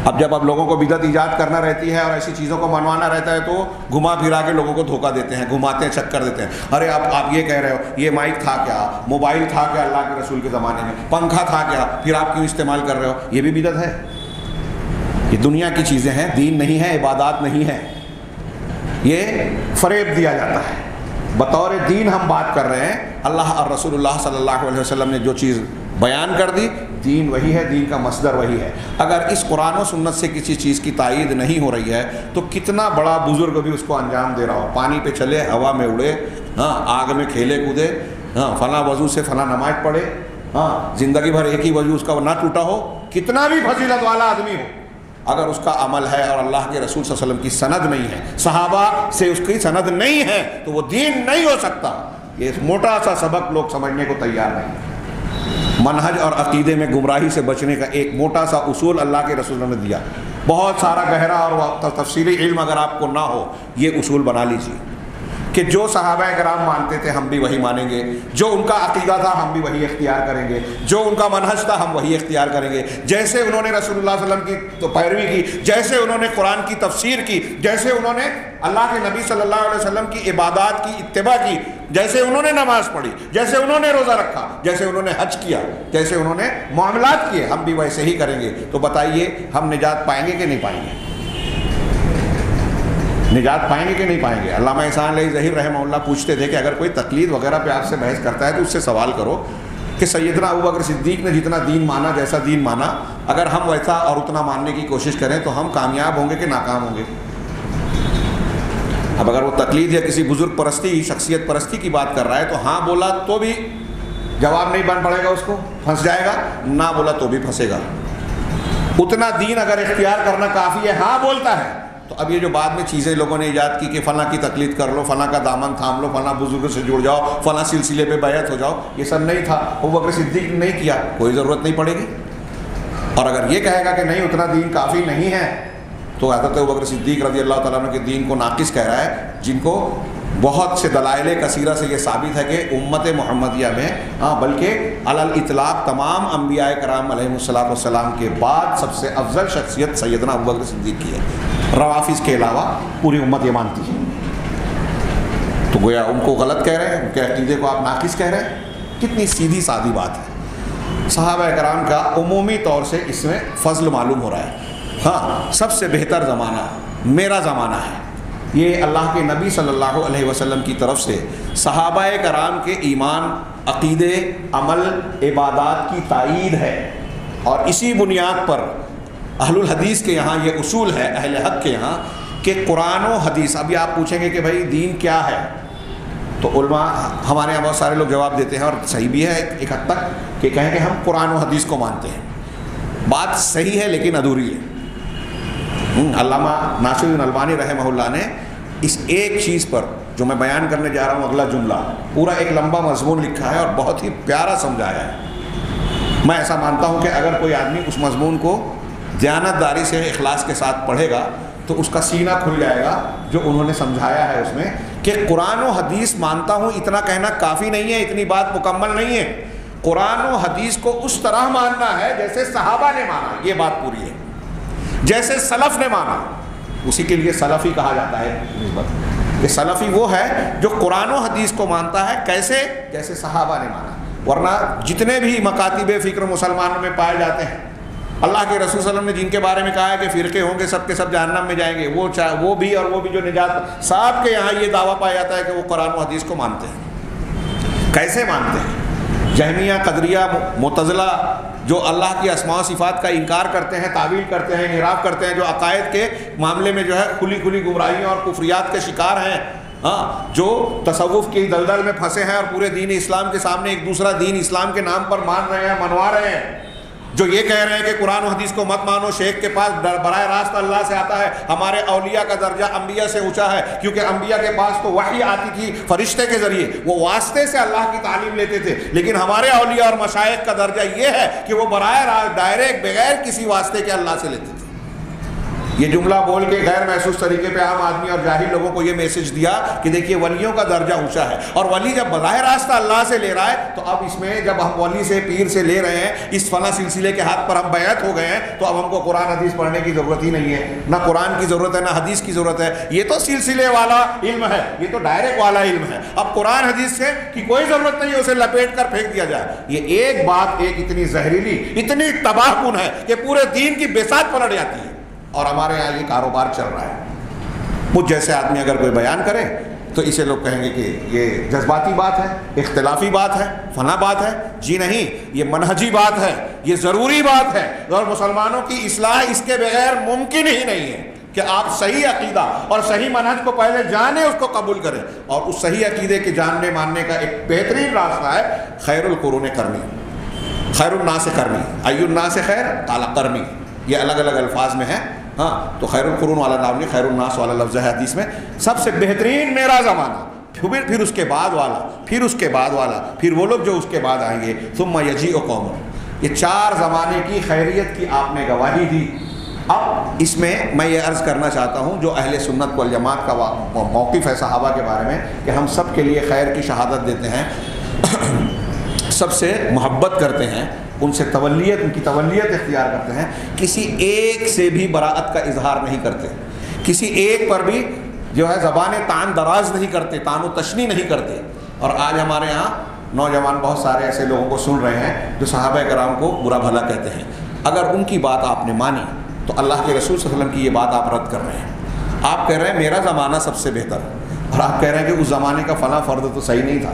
اب جب لوگوں کو بدعت ایجاد کرنا رہتی ہے اور ایسی چیزوں کو منوانا رہتا ہے تو گھما پھرا کے لوگوں کو دھوکہ دیتے ہیں، گھماتے ہیں، چکر دیتے ہیں۔ ارے آپ یہ کہہ رہے ہو، یہ مائک تھا کیا، موبائل تھا کیا اللہ کے رسول کے زمانے میں، پنکھا تھا کیا، پھر آپ کیوں استعمال کر رہے ہو؟ یہ بھی بدعت ہے۔ یہ دنیا کی چیزیں ہیں، دین نہیں ہے، عبادات نہیں ہے، یہ فریب دیا جاتا ہے۔ بطور دین ہم بات کر رہے ہیں، اللہ اور رسول اللہ صلی اللہ علیہ وسلم نے جو چیز بیان کر دی، دین وہی ہے، دین کا مصدر وہی ہے۔ اگر اس قرآن و سنت سے کسی چیز کی تائید نہیں ہو رہی ہے تو کتنا بڑا بزرگ بھی اس کو انجام دے رہا ہو، پانی پہ چلے، ہوا میں اڑے، آگ میں کھیلے کودے، فلاں وضو سے فلاں نماز پڑھے، زندگی بھر ایک ہی وضو اس کا نہ ٹوٹا ہو، کتنا بھی فضیلت والا آدمی ہو، اگر اس کا عمل ہے اور اللہ کے رسول صلی اللہ علیہ وسلم کی سند نہیں ہے، صحابہ سے اس کی سند نہیں ہے، تو وہ دین نہیں ہو سکتا۔ یہ موٹا سا سبق لوگ سمجھنے کو تیار نہیں۔ منہج اور عقیدے میں گمراہی سے بچنے کا ایک موٹا سا اصول اللہ کے رسول نے دیا، بہت سارا گہرا اور تفصیلی علم اگر آپ کو نہ ہو، یہ اصول بنا لیجیے کہ جو صحابہ کرام مانتے تھے ہم بھی وہی مانیں گے، جو ان کا عقیدہ تھا ہم بھی وہی اختیار کریں گے، جو ان کا منہج تھا ہم وہی اختیار کریں گے، جیسے انہوں نے رسول اللہ صلی اللہ علیہ وسلم کی پیروی کی، جیسے انہوں نے قرآن کی تفسیر کی، جیسے انہوں نے اللہ کے نبی صلی اللہ علیہ وسلم کی عبادات کی اتباع کی، جیسے انہوں نے نماز پڑھی، جیسے انہوں نے روزہ رکھا، جیسے انہوں نے حج کیا، جیسے انہوں نے معاملات کیے، ہم بھی ویسے ہی کریں گے۔ تو بتائیے ہم نجات پائیں گے کہ نہیں پائیں گے؟ نجات پائیں گے کہ نہیں پائیں گے؟ علامہ احسان علیہ ظہیر رحمہ اللہ پوچھتے تھے کہ اگر کوئی تقلید وغیرہ پہ آپ سے بحث کرتا ہے تو اس سے سوال کرو کہ سیدنا ابوبکر صدیق نے جتنا دین مانا، جیسا دین مانا، اگر ہم ویسا اور اتنا ماننے کی کوشش کریں تو ہم کامیاب ہوں گے کہ ناکام ہوں گے؟ اب اگر وہ تقلید یا کسی بزرگ پرستی، شخصیت پرستی کی بات کر رہا ہے تو ہاں بولا تو بھی جواب نہیں بن پڑے گا، اس کو پھنس جائے گا، نہ بولا تو بھی پھنسے گا۔ اتنا دین اگر اختیار کرنا کافی ہے، ہاں بولتا ہے، تو اب یہ جو بعد میں چیزیں لوگوں نے ایجاد کی کہ فلاں کی تقلید کر لو، فلاں کا دامن تھام لو، فلاں بزرگ سے جڑ جاؤ، فلاں سلسلے پہ بیعت ہو جاؤ، یہ سب نہیں تھا، ابوبکر صدیق نے نہیں کیا، کوئی ضرورت نہیں پڑے گی۔ اور اگر یہ کہے گا کہ نہیں اتنا دین کافی نہیں ہے تو حضرت ابوبکر صدیق رضی اللہ تعالیٰ عنہ کے دین کو ناقص کہہ رہا ہے، جن کو بہت سے دلائل کثیرہ سے یہ ثابت ہے کہ امت محمدیہ میں بلکہ علی الاطلاق تمام انبیاء کرام علیہم السلام کے بعد سب سے افضل شخصیت سیدنا ابوبکر صدیق کی ہے، روافض کے علاوہ پوری امت یہ مانتی ہے۔ تو گویا ان کو غلط کہہ رہے ہیں، ان کے عقیدے کو آپ ناقص کہہ رہے ہیں، کتنی سیدھی سادی بات ہے۔ صحابہ کرام کا عمومی طور سے اس میں فضل معلوم ہو رہا ہے۔ ہاں، سب سے بہتر زمانہ میرا زمانہ ہے، یہ اللہ کے نبی صلی اللہ علیہ وسلم کی طرف سے صحابہ کرام کے ایمان، عقیدے، عمل، عبادات کی تائید ہے، اور اسی بنیاد پر اہل الحدیث کے یہاں یہ اصول ہے، اہل حق کے یہاں، کہ قرآن و حدیث۔ ابھی آپ پوچھیں گے کہ بھائی دین کیا ہے، تو علماء ہمارے یہاں بہت سارے لوگ جواب دیتے ہیں، اور صحیح بھی ہے ایک حد تک، کہ کہیں کہ ہم قرآن و حدیث کو مانتے ہیں۔ بات صحیح ہے لیکن ادھوری ہے۔ علامہ ناصر الدین البانی رحمہ اللہ نے اس ایک چیز پر جو میں بیان کرنے جا رہا ہوں، اگلا جملہ پورا ایک لمبا مضمون لکھا ہے اور بہت ہی پیارا سمجھایا ہے۔ میں ایسا مانتا ہوں کہ اگر کوئی آدمی اس مضمون کو دیانتداری سے، اخلاص کے ساتھ پڑھے گا تو اس کا سینہ کھل جائے گا، جو انہوں نے سمجھایا ہے اس میں کہ قرآن و حدیث مانتا ہوں اتنا کہنا کافی نہیں ہے، اتنی بات مکمل نہیں ہے۔ قرآن و حدیث کو اس طرح ماننا ہے جیسے صحابہ نے مانا، یہ بات پوری ہے، جیسے سلف نے مانا۔ اسی کے لیے سلفی کہا جاتا ہے نسبت، کہ سلفی وہ ہے جو قرآن و حدیث کو مانتا ہے، کیسے؟ جیسے صحابہ نے مانا۔ ورنہ جتنے بھی مکاتب فکر مسلمانوں میں پائے جاتے ہیں، اللہ کے رسول صلی اللہ علیہ وسلم نے جن کے بارے میں کہا ہے کہ فرقے ہوں گے، سب کے سب جہنم میں جائیں گے، وہ بھی اور وہ بھی جو نجات، صاحب کے یہاں یہ دعویٰ پایا جاتا ہے کہ وہ قرآن و حدیث کو مانتے ہیں۔ کیسے مانتے ہیں؟ جہمیہ، قدریہ، معتزلہ جو اللہ کی اسماء و صفات کا انکار کرتے ہیں، تعویل کرتے ہیں، انحراف کرتے ہیں، جو عقائد کے معاملے میں جو ہے کھلی کھلی گمراہیوں اور کفریات کے شکار ہیں، جو تصوف کی دلدل میں پھنسے ہیں اور پورے دین اسلام کے سامنے ایک دوسرا دین اسلام کے نام پر مان رہے ہیں، منوا رہے ہیں، جو یہ کہہ رہے ہیں کہ قرآن و حدیث کو مت مانو، شیخ کے پاس براہ راست اللہ سے آتا ہے، ہمارے اولیاء کا درجہ انبیاء سے اونچا ہے، کیونکہ انبیاء کے پاس تو وحی آتی تھی فرشتے کے ذریعے، وہ واسطے سے اللہ کی تعلیم لیتے تھے، لیکن ہمارے اولیاء اور مشائخ کا درجہ یہ ہے کہ وہ براہ راست ڈائریکٹ بغیر کسی واسطے کے اللہ سے لیتے تھے۔ یہ جملہ بول کے غیر محسوس طریقے پہ عام آدمی اور جاہل لوگوں کو یہ میسج دیا کہ دیکھیے ولیوں کا درجہ اونچا ہے، اور ولی جب براہ راست اللہ سے لے رہا ہے تو اب اس میں جب ہم ولی سے، پیر سے لے رہے ہیں، اس فلاں سلسلے کے ہاتھ پر ہم بیعت ہو گئے ہیں، تو اب ہم کو قرآن حدیث پڑھنے کی ضرورت ہی نہیں ہے، نہ قرآن کی ضرورت ہے نہ حدیث کی ضرورت ہے، یہ تو سلسلے والا علم ہے، یہ تو ڈائریکٹ والا علم ہے، اب قرآن حدیث سے کی کوئی ضرورت نہیں ہے، اسے لپیٹ کر پھینک دیا جائے۔ یہ ایک بات ایک اتنی زہریلی، اتنی تباہ کن ہے کہ پورے دین کی بساط پلٹ جاتی ہے، اور ہمارے یہاں یہ کاروبار چل رہا ہے۔ مجھ جیسے آدمی اگر کوئی بیان کرے تو اسے لوگ کہیں گے کہ یہ جذباتی بات ہے، اختلافی بات ہے، فنا بات ہے۔ جی نہیں، یہ منہجی بات ہے، یہ ضروری بات ہے، اور مسلمانوں کی اصلاح اس کے بغیر ممکن ہی نہیں ہے کہ آپ صحیح عقیدہ اور صحیح منہج کو پہلے جانیں، اس کو قبول کریں، اور اس صحیح عقیدے کے جاننے ماننے کا ایک بہترین راستہ ہے خیر القرون قرنی، خیر الناس قرنی، ای الناس خیر قال قرنی، یہ الگ الگ الفاظ میں ہے، تو خیر القرون والا نام نہیں، خیر الناس والا لفظ ہے حدیث میں، سب سے بہترین میرا زمانہ، پھر اس کے بعد والا، پھر اس کے بعد والا، پھر وہ لوگ جو اس کے بعد آئیں گے، ثم یجیء قوم۔ یہ چار زمانے کی خیریت کی آپ نے گواہی دی، اب اس میں یہ عرض کرنا چاہتا ہوں جو اہل سنت والجماعت کا موقف ہے صحابہ کے بارے میں کہ ہم سب کے لیے خیر کی شہادت دیتے ہیں، سب سے محبت کرتے ہیں، ان سے ان کی تولیت اختیار کرتے ہیں، کسی ایک سے بھی براءت کا اظہار نہیں کرتے، کسی ایک پر بھی جو ہے زبان تان دراز نہیں کرتے، تان و تشنی نہیں کرتے۔ اور آج ہمارے ہاں نوجوان بہت سارے ایسے لوگوں کو سن رہے ہیں جو صحابہ کرام کو برا بھلا کہتے ہیں۔ اگر ان کی بات آپ نے مانی تو اللہ کے رسول صلی اللہ علیہ وسلم کی یہ بات آپ رد کر رہے ہیں۔ آپ کہہ رہے ہیں میرا زمانہ سب سے بہتر، اور آپ کہہ رہے ہیں کہ اس زمانے کا فلاں فرد تو صحیح نہیں تھا،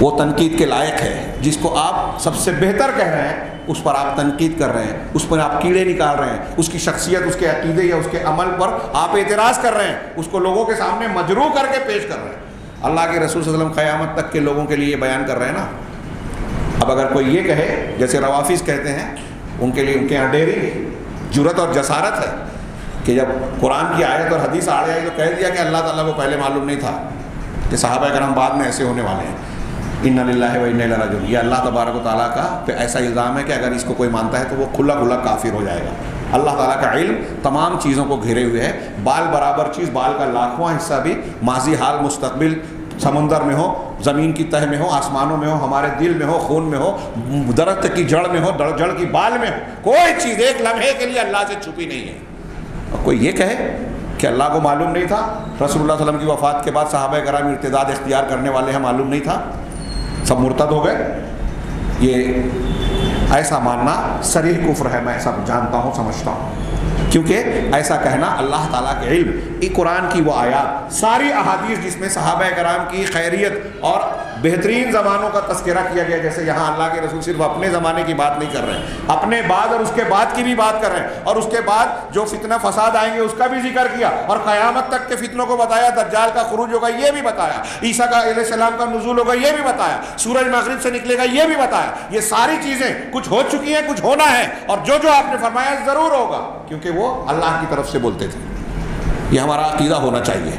وہ تنقید کے لائق ہے۔ جس کو آپ سب سے بہتر کہہ رہے ہیں اس پر آپ تنقید کر رہے ہیں، اس پر آپ کیڑے نکال رہے ہیں، اس کی شخصیت، اس کے عقیدے یا اس کے عمل پر آپ اعتراض کر رہے ہیں، اس کو لوگوں کے سامنے مجروح کر کے پیش کر رہے ہیں۔ اللہ کے رسول صلی اللہ علیہ وسلم قیامت تک کے لوگوں کے لیے یہ بیان کر رہے ہیں نا۔ اب اگر کوئی یہ کہے جیسے روافظ کہتے ہیں، ان کے لیے ان کے یہاں ڈیری جرت اور جسارت ہے کہ جب قرآن کی آیت اور حدیث آڑے آئی تو کہہ دیا کہ اللہ تعالیٰ کو پہلے معلوم نہیں تھا کہ صحابہ کرام بعد میں ایسے ہونے والے ہیں۔ اِنَّ لِلَّهِ وَإِنَّا إِلَيْهِ راجعون، یہ اللہ تبارک و تعالیٰ کا پہ ایسا الزام ہے کہ اگر اس کو کوئی مانتا ہے تو وہ کھلا کھلا کافر ہو جائے گا۔ اللہ تعالیٰ کا علم تمام چیزوں کو گھیرے ہوئے ہے، بال برابر چیز، بال کا لاکھواں حصہ بھی ماضی، حال، مستقبل، سمندر میں ہو، زمین کی تہ میں ہو، آسمانوں میں ہو، ہمارے دل میں ہو، خون میں ہو، درخت کی جڑ میں ہو، جڑ کی بال میں ہو، کوئی چیز ایک لمحے کے لیے اللہ سے چھپی نہیں ہے۔ اور کوئی یہ کہے کہ اللہ کو معلوم نہیں تھا، رسول اللہ صلی اللہ علیہ وسلم کی وفات کے بعد صحابہ کرام ارتداد اختیار کرنے والے ہیں، معلوم نہیں تھا، سب مرتد ہو گئے، یہ ایسا ماننا صریح کفر ہے، میں ایسا جانتا ہوں، سمجھتا ہوں۔ کیونکہ ایسا کہنا اللہ تعالیٰ کے علم، قرآن کی وہ آیات، ساری احادیث جس میں صحابہ کرام کی خیریت اور بہترین زمانوں کا تذکرہ کیا گیا، جیسے یہاں اللہ کے رسول صرف اپنے زمانے کی بات نہیں کر رہے ہیں، اپنے بعد اور اس کے بعد کی بھی بات کر رہے ہیں، اور اس کے بعد جو فتنہ فساد آئیں گے اس کا بھی ذکر کیا، اور قیامت تک کے فتنوں کو بتایا، دجال کا خروج ہوگا یہ بھی بتایا، عیسیٰ علیہ السلام کا نزول ہوگا یہ بھی بتایا، سورج مغرب سے نکلے گا یہ بھی بتایا۔ یہ ساری چیزیں کچھ ہو چکی ہیں، کچھ ہونا ہے، اور جو آپ نے فرمایا ضرور ہوگا، کیونکہ وہ اللہ کی طرف سے بولتے تھے۔ یہ ہمارا عقیدہ ہونا چاہیے۔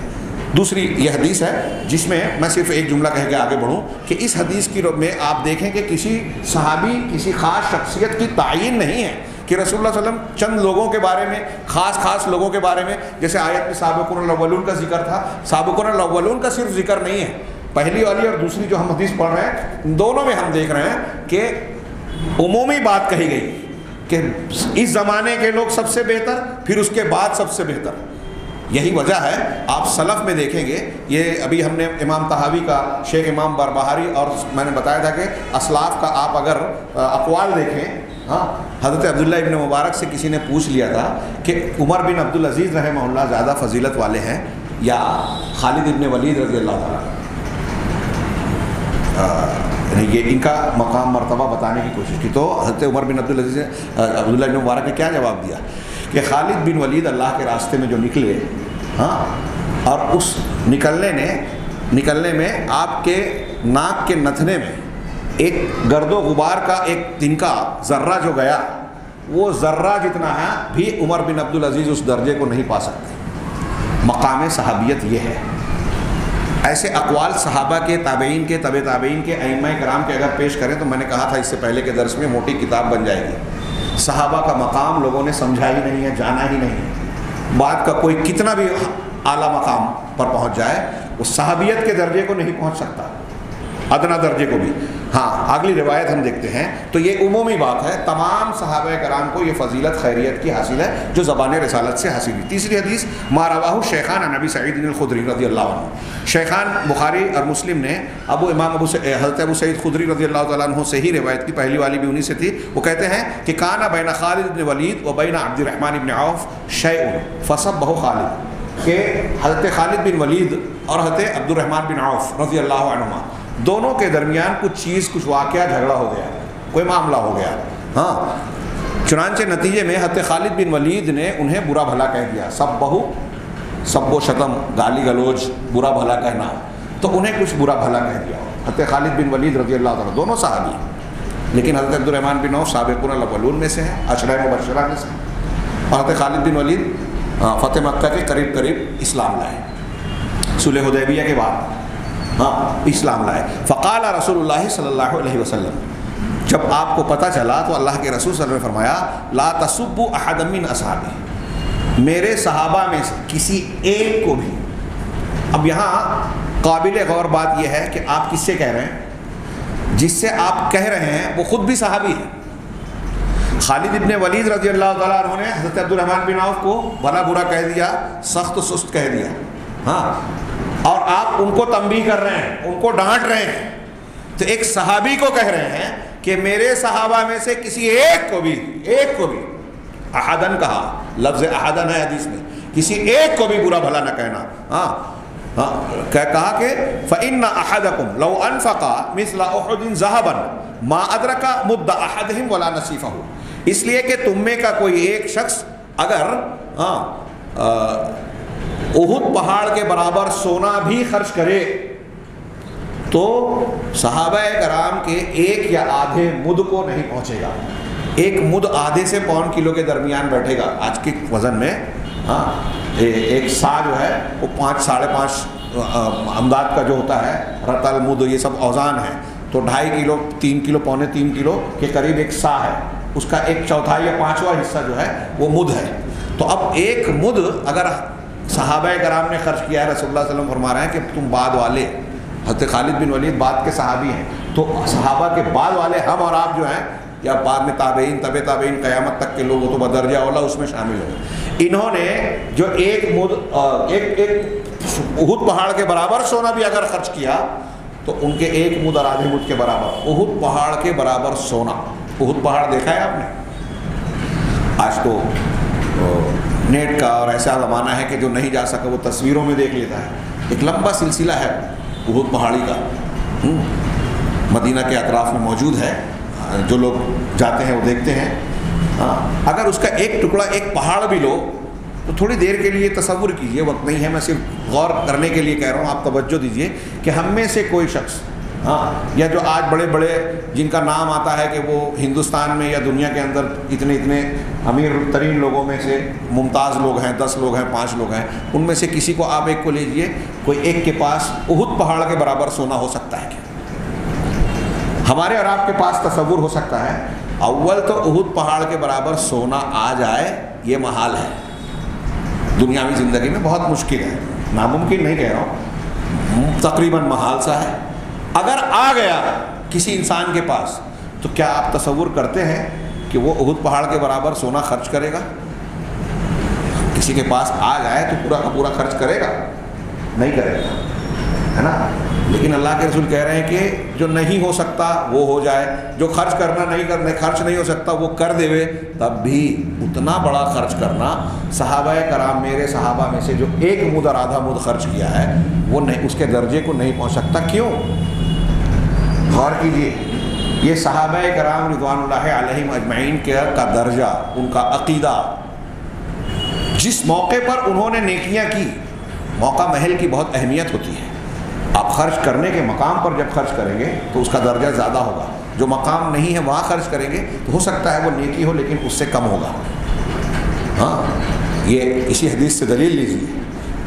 دوسری یہ حدیث ہے جس میں میں صرف ایک جملہ کہہ کے آگے بڑھوں کہ اس حدیث کی میں آپ دیکھیں کہ کسی صحابی، کسی خاص شخصیت کی تعین نہیں ہے کہ رسول اللہ صلی اللہ علیہ وسلم چند لوگوں کے بارے میں، خاص لوگوں کے بارے میں، جیسے آیت میں سابقون الاولون کا ذکر تھا، سابقون الاولون کا صرف ذکر نہیں ہے، پہلی والی اور دوسری جو ہم حدیث پڑھ رہے ہیں دونوں میں ہم دیکھ رہے ہیں کہ عمومی بات کہی گئی کہ اس زمانے کے لوگ سب سے بہتر، پھر اس کے بعد سب سے بہتر۔ یہی وجہ ہے، آپ سلف میں دیکھیں گے، یہ ابھی ہم نے امام طحاوی کا، شیخ امام بربہاری، اور میں نے بتایا تھا کہ اسلاف کا آپ اگر اقوال دیکھیں، ہاں حضرت عبداللہ ابن مبارک سے کسی نے پوچھ لیا تھا کہ عمر بن عبدالعزیز رحمہ اللہ زیادہ فضیلت والے ہیں یا خالد ابن ولید رضی اللہ تعالیٰ، یہ ان کا مقام مرتبہ بتانے کی کوشش کی، تو حضرت عمر بن عبدالعزیز عبداللہ بن مبارک نے کیا جواب دیا کہ خالد بن ولید اللہ کے راستے میں جو نکلے، ہاں، اور اس نکلنے میں آپ کے ناک کے نتھنے میں ایک گرد و غبار کا ایک تنکا ذرہ جو گیا، وہ ذرہ جتنا ہے بھی عمر بن عبدالعزیز اس درجے کو نہیں پا سکتے۔ مقام صحابیت یہ ہے۔ ایسے اقوال صحابہ کے، تابعین کے، تبع تابعین کے، ائمہ کرام کے اگر پیش کریں تو میں نے کہا تھا اس سے پہلے کے درس میں موٹی کتاب بن جائے گی۔ صحابہ کا مقام لوگوں نے سمجھا ہی نہیں ہے، جانا ہی نہیں ہے۔ بات کا کوئی کتنا بھی اعلیٰ مقام پر پہنچ جائے وہ صحابیت کے درجے کو نہیں پہنچ سکتا، ادنا درجے کو بھی۔ ہاں، اگلی روایت ہم دیکھتے ہیں تو یہ عمومی بات ہے، تمام صحابہ کرام کو یہ فضیلت خیریت کی حاصل ہے جو زبان رسالت سے حاصل ہوئی۔ تیسری حدیث ما رواہ شیخان عن ابی سعید الخدری رضی اللہ عنہ، شیخان بخاری اور مسلم نے حضرت ابو سعید خدری رضی اللہ تعالیٰ عنہ سے ہی روایت کی، پہلی والی بھی انہی سے تھی۔ وہ کہتے ہیں کہ کانا بین خالد بن ولید و بین عبد الرحمن بن عوف شیء فصبہ خالد، کہ حضرت خالد بن ولید اور حضرت عبد الرحمن بن عوف رضی اللہ عنہما دونوں کے درمیان کچھ واقعہ، جھگڑا ہو گیا، کوئی معاملہ ہو گیا، ہاں، چنانچہ نتیجے میں حضرت خالد بن ولید نے انہیں برا بھلا کہہ دیا، سب و شتم، گالی گلوچ، برا بھلا کہنا، تو انہیں کچھ برا بھلا کہہ دیا۔ حضرت خالد بن ولید رضی اللہ تعالیٰ، دونوں صحابی، لیکن حضرت عبد الرحمن بن عوف سابقون الاولون میں سے ہیں، عشرہ مبشرہ میں سے، اور حضرت خالد بن ولید فتح مکہ کے قریب اسلام لائے، صلح حدیبیہ کے بعد اسلام لائے۔ فقال رسول اللہ صلی اللہ علیہ وسلم، جب آپ کو پتہ چلا تو اللہ کے رسول صلی اللہ علیہ وسلم نے فرمایا لا تسبوا احدا من اصحابی، میرے صحابہ میں سے کسی ایک کو بھی. اب یہاں قابل غور بات یہ ہے کہ آپ کس سے کہہ رہے ہیں؟ جس سے آپ کہہ رہے ہیں وہ خود بھی صحابی ہے. خالد ابن ولید رضی اللہ تعالیٰ عنہ نے حضرت عبد الرحمن بن عوف کو بھلا برا کہہ دیا، سخت و سست کہہ دیا، ہاں، اور آپ ان کو تنبیہ کر رہے ہیں، ان کو ڈانٹ رہے ہیں. تو ایک صحابی کو کہہ رہے ہیں کہ میرے صحابہ میں سے کسی ایک کو بھی احدن کہا، لفظ احدن ہے حدیث میں، کسی ایک کو بھی برا بھلا نہ کہنا. کہا کہ فَإِنَّ أَحَدَكُمْ لَوْ أَنفَقَ مِثْلَ أُحُدٍ ذَهَبًا مَا أَدْرَكَ مُدَّ أَحَدِهِمْ وَلَا نَصِيفَهُ، اس لیے کہ تم میں کا کوئی ایک شخص اگر احد پہاڑ کے برابر سونا بھی خرچ کرے تو صحابہ کرام کے ایک یا آدھے مد کو نہیں پہنچے گا. ایک مد آدھے سے پون کلو کے درمیان بیٹھے گا آج کے وزن میں. ایک سا جو ہے وہ 5-5.5 امداد کا جو ہوتا ہے، رتل مد یہ سب اوزان ہیں، تو 2.5 کلو 3 کلو 2.25 کلو کے قریب ایک سا ہے، اس کا 1/4 یا 5واں حصہ جو ہے وہ مد ہے. تو اب ایک مد اگر صحابہ کرام نے خرچ کیا ہے، رسول اللہ صلی اللہ علیہ وسلم فرما رہے ہیں کہ تم بعد والے، حضرت خالد بن ولید بعد کے صحابی ہیں، تو صحابہ کے بعد والے ہم اور آپ جو ہیں، یا بعد میں تابعین تابعین قیامت تک کے لوگ وہ تو بدرجہ اولا اس میں شامل ہوں. انہوں نے جو ایک احد پہاڑ کے برابر سونا بھی اگر خرچ کیا تو ان کے ایک مد اور آدھے مد کے برابر، احد پہاڑ کے برابر سونا. احد پہاڑ دیکھا ہے آپ نے؟ آج تو نیٹ کا اور ایسا زمانہ ہے کہ جو نہیں جا سکا وہ تصویروں میں دیکھ لیتا ہے. ایک لمبا سلسلہ ہے احد پہاڑی کا، مدینہ کے اطراف میں موجود ہے، جو لوگ جاتے ہیں وہ دیکھتے ہیں. اگر اس کا ایک ٹکڑا ایک پہاڑ بھی لو تو تھوڑی دیر کے لیے تصور کیجئے، وقت نہیں ہے، میں صرف غور کرنے کے لیے کہہ رہا ہوں، آپ توجہ دیجئے کہ ہم میں سے کوئی شخص یا جو آج بڑے بڑے جن کا نام آتا ہے کہ وہ ہندوستان میں یا دنیا کے اندر اتنے امیر ترین لوگوں میں سے ممتاز لوگ ہیں، 10 لوگ ہیں، 5 لوگ ہیں، ان میں سے کسی کو آپ ایک کو لیجئے، کوئی ایک کے پاس احد پہاڑ کے برابر سونا ہو سکتا ہے کیا؟ ہمارے اور آپ کے پاس تصور ہو سکتا ہے؟ اول تو احد پہاڑ کے برابر سونا آ جائے یہ محال ہے، دنیاوی زندگی میں بہت مشکل ہے، ناممکن نہیں کہہ رہا ہوں، تقریباً محال سا ہے. اگر آ گیا کسی انسان کے پاس تو کیا آپ تصور کرتے ہیں کہ وہ احد پہاڑ کے برابر سونا خرچ کرے گا؟ کسی کے پاس آ جائے تو پورا کا پورا خرچ کرے گا؟ نہیں کرے گا، ہے نا. لیکن اللہ کے رسول کہہ رہے ہیں کہ جو نہیں ہو سکتا وہ ہو جائے، جو خرچ نہیں ہو سکتا وہ کر دے، تب بھی اتنا بڑا خرچ کرنا. صحابہ کرام میرے صحابہ میں سے جو ایک مد اور آدھا مد خرچ کیا ہے وہ نہیں، اس کے درجے کو نہیں پہنچ سکتا. کیوں؟ غور کیجیے، یہ صحابہ کرام رضوان اللہ علیہم اجمعین کا درجہ، ان کا عقیدہ، جس موقع پر انہوں نے نیکیاں کی، موقع محل کی بہت اہمیت ہوتی ہے. آپ خرچ کرنے کے مقام پر جب خرچ کریں گے تو اس کا درجہ زیادہ ہوگا. جو مقام نہیں ہے وہاں خرچ کریں گے تو ہو سکتا ہے وہ نیکی ہو لیکن اس سے کم ہوگا. یہ اسی حدیث سے دلیل لیجیے.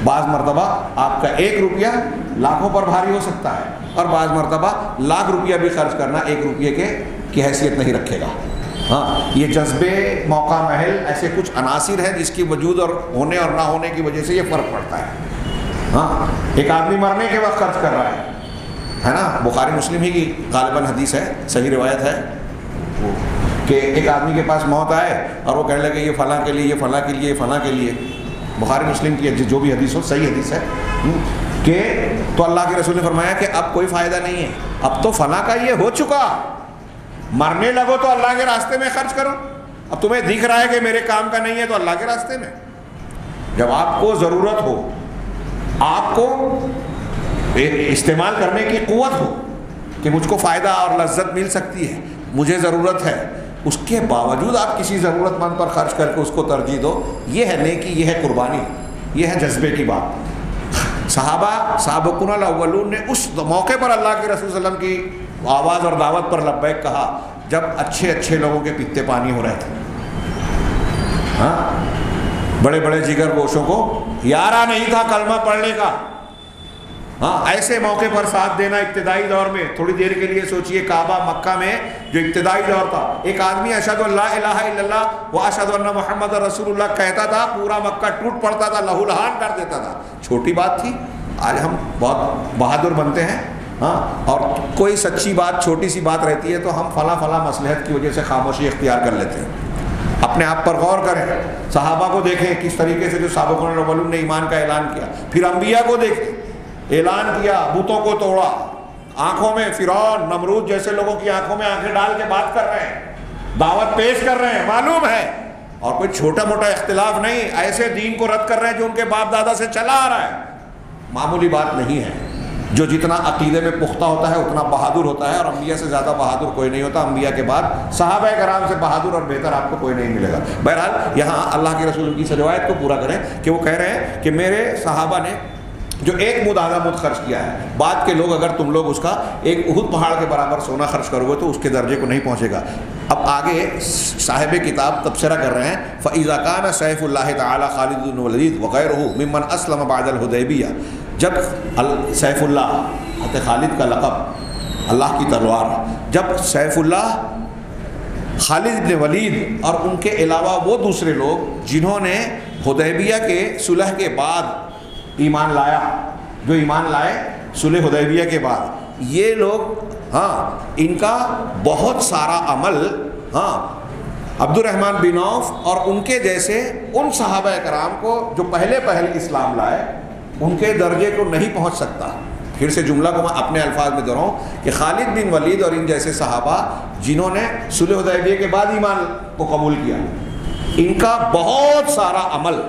بعض مرتبہ آپ کا 1 روپیہ لاکھوں پر بھاری ہو سکتا ہے، اور بعض مرتبہ لاکھ روپیہ بھی خرچ کرنا 1 روپیے کی حیثیت نہیں رکھے گا. یہ جذبے، موقع محل، ایسے کچھ عناصر ہیں جس کی وجود اور ہونے اور نہ ہونے کی وجہ سے یہ فرق پڑتا ہے. ایک آدمی مرنے کے وقت خرچ کر رہا ہے نا، بخاری مسلم ہی کی غالباً حدیث ہے، صحیح روایت ہے کہ ایک آدمی کے پاس موت آئے اور وہ کہنے لگے یہ فلاں کے لیے، یہ فلاں کے لیے، یہ فلاں کے لیے. بخاری مسلم کی جو بھی حدیث ہو صحیح حدیث ہے کہ تو اللہ کے رسول نے فرمایا کہ اب کوئی فائدہ نہیں ہے، اب تو فلاں کا یہ ہو چکا، مرنے لگو تو اللہ کے راستے میں خرچ کرو. اب تمہیں دکھ رہا ہے کہ میرے کام کا نہیں ہے تو اللہ کے راستے میں. جب آپ کو ضرورت ہو، آپ کو استعمال کرنے کی قوت ہو کہ مجھ کو فائدہ اور لذت مل سکتی ہے، مجھے ضرورت ہے، اس کے باوجود آپ کسی ضرورت مند پر خرچ کر کے اس کو ترجیح دو، یہ ہے نیکی، یہ ہے قربانی، یہ ہے جذبے کی بات. سابقون الاولون نے اس موقع پر اللہ کے رسول صلی اللہ علیہ وسلم کی آواز اور دعوت پر لبیک کہا جب اچھے لوگوں کے پیتے پانی ہو رہے تھے. بڑے بڑے جگر گوشوں کو یارہ نہیں تھا کلمہ پڑھنے کا، ہاں ایسے موقع پر ساتھ دینا ابتدائی دور میں. تھوڑی دیر کے لیے سوچئے کعبہ مکہ میں جو ابتدائی دور تھا, ایک آدمی اشہد ان لا الہ الا اللہ و اشہد ان محمد رسول اللہ کہتا تھا, پورا مکہ ٹوٹ پڑتا تھا, لہو لہان کر دیتا تھا. چھوٹی بات تھی. آج ہم بہت بہادر بنتے ہیں, ہاں, اور کوئی سچی بات چھوٹی سی بات رہتی ہے تو ہم فلاں مصلحت کی وجہ سے خاموشی اختیار کر لیتے ہیں. اپنے آپ پر غور کریں. صحابہ کو دیکھیں کس طریقے سے جو سابقون الاولون نے ایمان کا اعلان کیا. پھر انبیاء کو دیکھیں, اعلان کیا, بتوں کو توڑا, آنکھوں میں فرعون نمرود جیسے لوگوں کی آنکھوں میں آنکھیں ڈال کے بات کر رہے ہیں, دعوت پیش کر رہے ہیں, معلوم ہے. اور کوئی چھوٹا موٹا اختلاف نہیں, ایسے دین کو رد کر رہے ہیں جو ان کے باپ دادا سے چلا آ رہا ہے. معمولی بات نہیں ہے. جو جتنا عقیدے میں پختہ ہوتا ہے اتنا بہادر ہوتا ہے, اور انبیاء سے زیادہ بہادر کوئی نہیں ہوتا. انبیاء کے بعد صحابہ کرام سے بہادر اور بہتر آپ کو کوئی نہیں ملے گا. بہرحال یہاں اللہ کے رسول کی روایت کو پورا کریں کہ وہ کہہ رہے ہیں کہ میرے صحابہ نے جو ایک مد آدھا مد خرچ کیا ہے, بعد کے لوگ اگر تم لوگ اس کا ایک احد پہاڑ کے برابر سونا خرچ کرو گے تو اس کے درجے کو نہیں پہنچے گا. اب آگے صاحب کتاب تبصرہ کر رہے ہیں. فَإِذَا كَانَ سَيْفُ اللَّهِ تَعَالَى خَالِدُ بن الولید وغیرہ ممن اسلم بعد الحدیبیہ, جب سیف اللہ حضرت خالد کا لقب اللہ کی تلوار, جب سیف اللہ خالد بن ولید اور ان کے علاوہ وہ دوسرے لوگ جنہوں نے حدیبیہ کے صلح کے بعد ایمان لایا, جو ایمان لائے صلح حدیبیہ کے بعد, یہ لوگ ہاں ان کا بہت سارا عمل ہاں عبد الرحمن بن عوف اور ان کے جیسے ان صحابہ کرام کو جو پہلے اسلام لائے ان کے درجے کو نہیں پہنچ سکتا. پھر سے جملہ کو میں اپنے الفاظ میں دہراؤں کہ خالد بن ولید اور ان جیسے صحابہ جنہوں نے صلح حدیبیہ کے بعد ایمان کو قبول کیا, ان کا بہت سارا عمل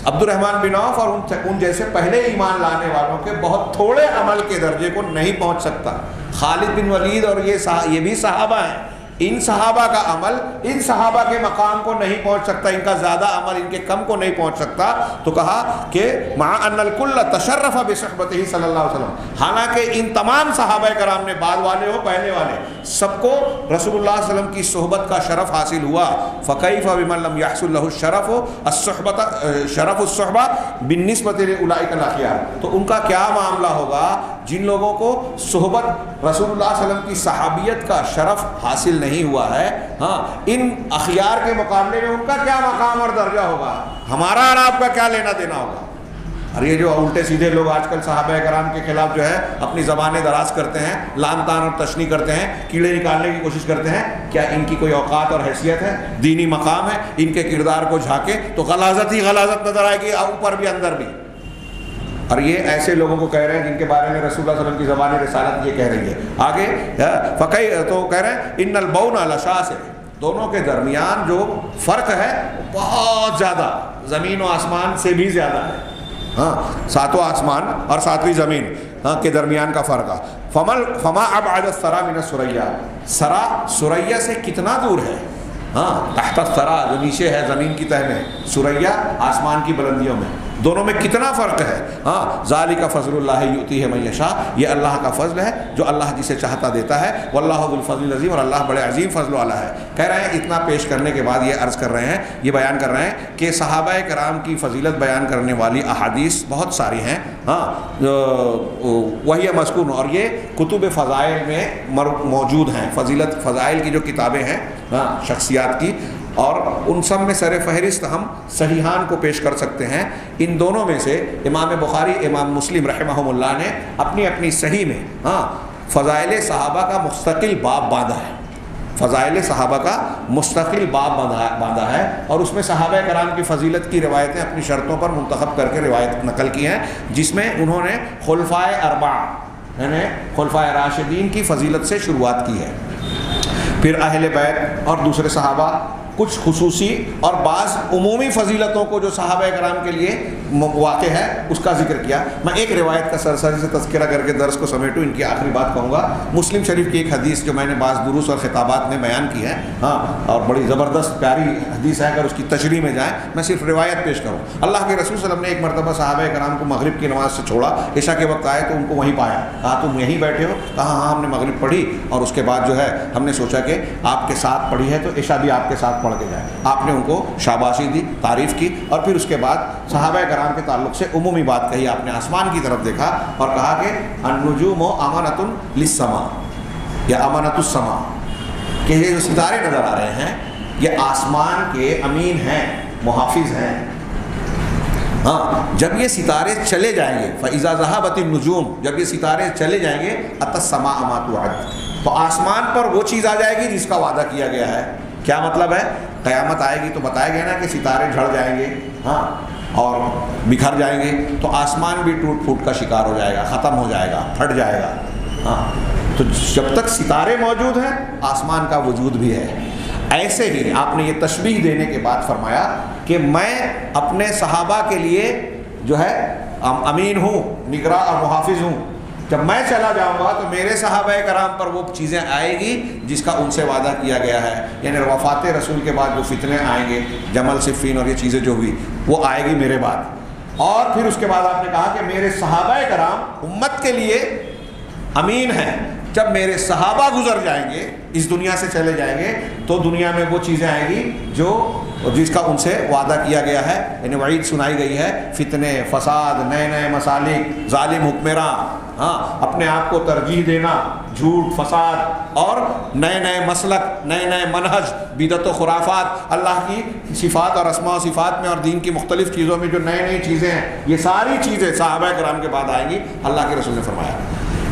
عبد الرحمن بن عوف اور ان جیسے پہلے ایمان لانے والوں کے بہت تھوڑے عمل کے درجے کو نہیں پہنچ سکتا. خالد بن ولید اور یہ بھی صحابہ ہیں, ان صحابہ کا عمل ان صحابہ کے مقام کو نہیں پہنچ سکتا, ان کا زیادہ عمل ان کے کم کو نہیں پہنچ سکتا. تو کہا کہ مع ان الکل تشرف بصحبتہ صلی اللہ علیہ وسلم, حالانکہ ان تمام صحابہ کرام نے بعد والے ہو پہلے والے سب کو رسول اللہ صلی اللہ علیہ وسلم کی صحبت کا شرف حاصل ہوا. فکیف بمن لم یحصل له الشرف الصحبۃ شرف الصحبہ بالنسبۃ لاولئک الاخیار, تو ان کا کیا معاملہ ہوگا جن لوگوں کو صحبت رسول اللہ صلی اللہ علیہ وسلم کی صحابیت کا شرف حاصل نہیں ہوا ہے. ہاں, ان اخیار کے مقابلے میں ان کا کیا مقام اور درجہ ہوگا, ہمارا اور آپ کا کیا لینا دینا ہوگا. اور یہ جو الٹے سیدھے لوگ آج کل صحابہ کرام کے خلاف جو ہے اپنی زبانیں دراز کرتے ہیں, لان تان اور تشنیع کرتے ہیں, کیڑے نکالنے کی کوشش کرتے ہیں, کیا ان کی کوئی اوقات اور حیثیت ہے, دینی مقام ہے؟ ان کے کردار کو جھانکے تو غلاظت ہی غلاظت نظر آئے گی, اوپر بھی اندر بھی. اور یہ ایسے لوگوں کو کہہ رہے ہیں جن کے بارے میں رسول اللہ صلی اللہ علیہ وسلم کی زبان رسالت یہ کہہ رہی ہے. آگے فقی تو کہہ رہے ہیں ان البون لشاس, دونوں کے درمیان جو فرق ہے بہت زیادہ, زمین و آسمان سے بھی زیادہ ہے. ہاں, ساتوں آسمان اور ساتویں زمین کے درمیان کا فرق ہے. فما ابعد الثرى من الثريا, سرا ثریا سے کتنا دور ہے. ہاں, تحت الثرى جو نیچے ہے زمین کی تہ میں, ثریا آسمان کی بلندیوں میں, دونوں میں کتنا فرق ہے. ہاں, ذالک فضل اللہ یؤتیہ من یشاء, یہ اللہ کا فضل ہے جو اللہ جسے چاہتا دیتا ہے. واللہ ذو الفضل العظیم, اور اللہ بڑے عظیم فضل والا ہے. کہہ رہے ہیں اتنا پیش کرنے کے بعد یہ عرض کر رہے ہیں, یہ بیان کر رہے ہیں کہ صحابہ کرام کی فضیلت بیان کرنے والی احادیث بہت ساری ہیں. ہاں, وہی مذکور, اور یہ کتب فضائل میں موجود ہیں. فضیلت فضائل کی جو کتابیں ہیں ہاں شخصیات کی, اور ان سب میں سر فہرست ہم صحیحان کو پیش کر سکتے ہیں. ان دونوں میں سے امام بخاری امام مسلم رحمہم اللہ نے اپنی اپنی صحیح میں ہاں فضائل صحابہ کا مستقل باب باندھا ہے. فضائل صحابہ کا مستقل باب باندھا ہے, اور اس میں صحابہ کرام کی فضیلت کی روایتیں اپنی شرطوں پر منتخب کر کے روایت نقل کی ہیں, جس میں انہوں نے خلفائے اربعہ یعنی خلفائے راشدین کی فضیلت سے شروعات کی ہے. پھر اہل بیت اور دوسرے صحابہ, کچھ خصوصی اور بعض عمومی فضیلتوں کو جو صحابہ کرام کے لیے واقع ہے اس کا ذکر کیا. میں ایک روایت کا سرسری سے تذکرہ کر کے درس کو سمیٹوں, ان کی آخری بات کہوں گا. مسلم شریف کی ایک حدیث جو میں نے بعض دروس اور خطابات میں بیان کی ہے, ہاں, اور بڑی زبردست پیاری حدیث ہے. اگر اس کی تشریح میں جائیں, میں صرف روایت پیش کروں. اللہ کے رسول صلی اللہ علیہ وسلم نے ایک مرتبہ صحابہ کرام کو مغرب کی نماز سے چھوڑا, عشاء کے وقت آئے تو ان کو وہیں پایا. کہا تم یہیں بیٹھے ہو؟ کہا ہاں, ہم نے مغرب پڑھی اور اس کے بعد جو ہے ہم نے سوچا کہ آپ کے ساتھ پڑھی ہے تو عشاء بھی آپ کے ساتھ پڑھ کے جائیں. آپ نے ان کو شاباشی دی, تعریف کی, اور پھر اس کے بعد صحابہ کرام کے تعلق سے عمومی بات کہی. آپ نے آسمان کی طرف دیکھا اور کہا کہ النجوم امانۃ للسماء یا امانۃ السماء, کہ یہ جو ستارے نظر آ رہے ہیں یہ آسمان کے امین ہیں, محافظ ہیں. ہاں, جب یہ ستارے چلے جائیں گے فَإِذَا ذَهَبَتِ النُّجُومُ, جب یہ ستارے چلے جائیں گے أَتَى السَّمَاءَ مَا تُوعَدُ, تو آسمان پر وہ چیز آ جائے گی جس کا وعدہ کیا گیا ہے. کیا مطلب ہے؟ قیامت آئے گی تو بتایا گیا نا کہ ستارے جھڑ جائیں گے, ہاں, اور بکھر جائیں گے, تو آسمان بھی ٹوٹ پھوٹ کا شکار ہو جائے گا, ختم ہو جائے گا, پھٹ جائے گا. ہاں, تو جب تک ستارے موجود ہیں آسمان کا وجود بھی ہے. ایسے ہی آپ نے یہ تشبیہ دینے کے بعد فرمایا کہ میں اپنے صحابہ کے لیے جو ہے امین ہوں, نگراں اور محافظ ہوں. جب میں چلا جاؤں گا تو میرے صحابہ کرام پر وہ چیزیں آئے گی جس کا ان سے وعدہ کیا گیا ہے. یعنی وفات رسول کے بعد جو فتنے آئیں گے, جمل صفین اور یہ چیزیں جو ہوئی, وہ آئے گی میرے بعد. اور پھر اس کے بعد آپ نے کہا کہ میرے صحابہ کرام امت کے لیے امین ہیں. جب میرے صحابہ گزر جائیں گے, اس دنیا سے چلے جائیں گے, تو دنیا میں وہ چیزیں آئیں گی جو جس کا ان سے وعدہ کیا گیا ہے. یعنی وعید سنائی گئی ہے, فتنے, فساد, نئے نئے مسالک, ظالم حکمراں, ہاں, اپنے آپ کو ترجیح دینا, جھوٹ, فساد, اور نئے نئے مسلک, نئے نئے منہج, بدعت و خرافات, اللہ کی صفات اور اسماء و صفات میں اور دین کی مختلف چیزوں میں جو نئی نئی چیزیں ہیں, یہ ساری چیزیں صحابہ کرام کے بعد آئیں گی. اللہ کے رسول نے فرمایا.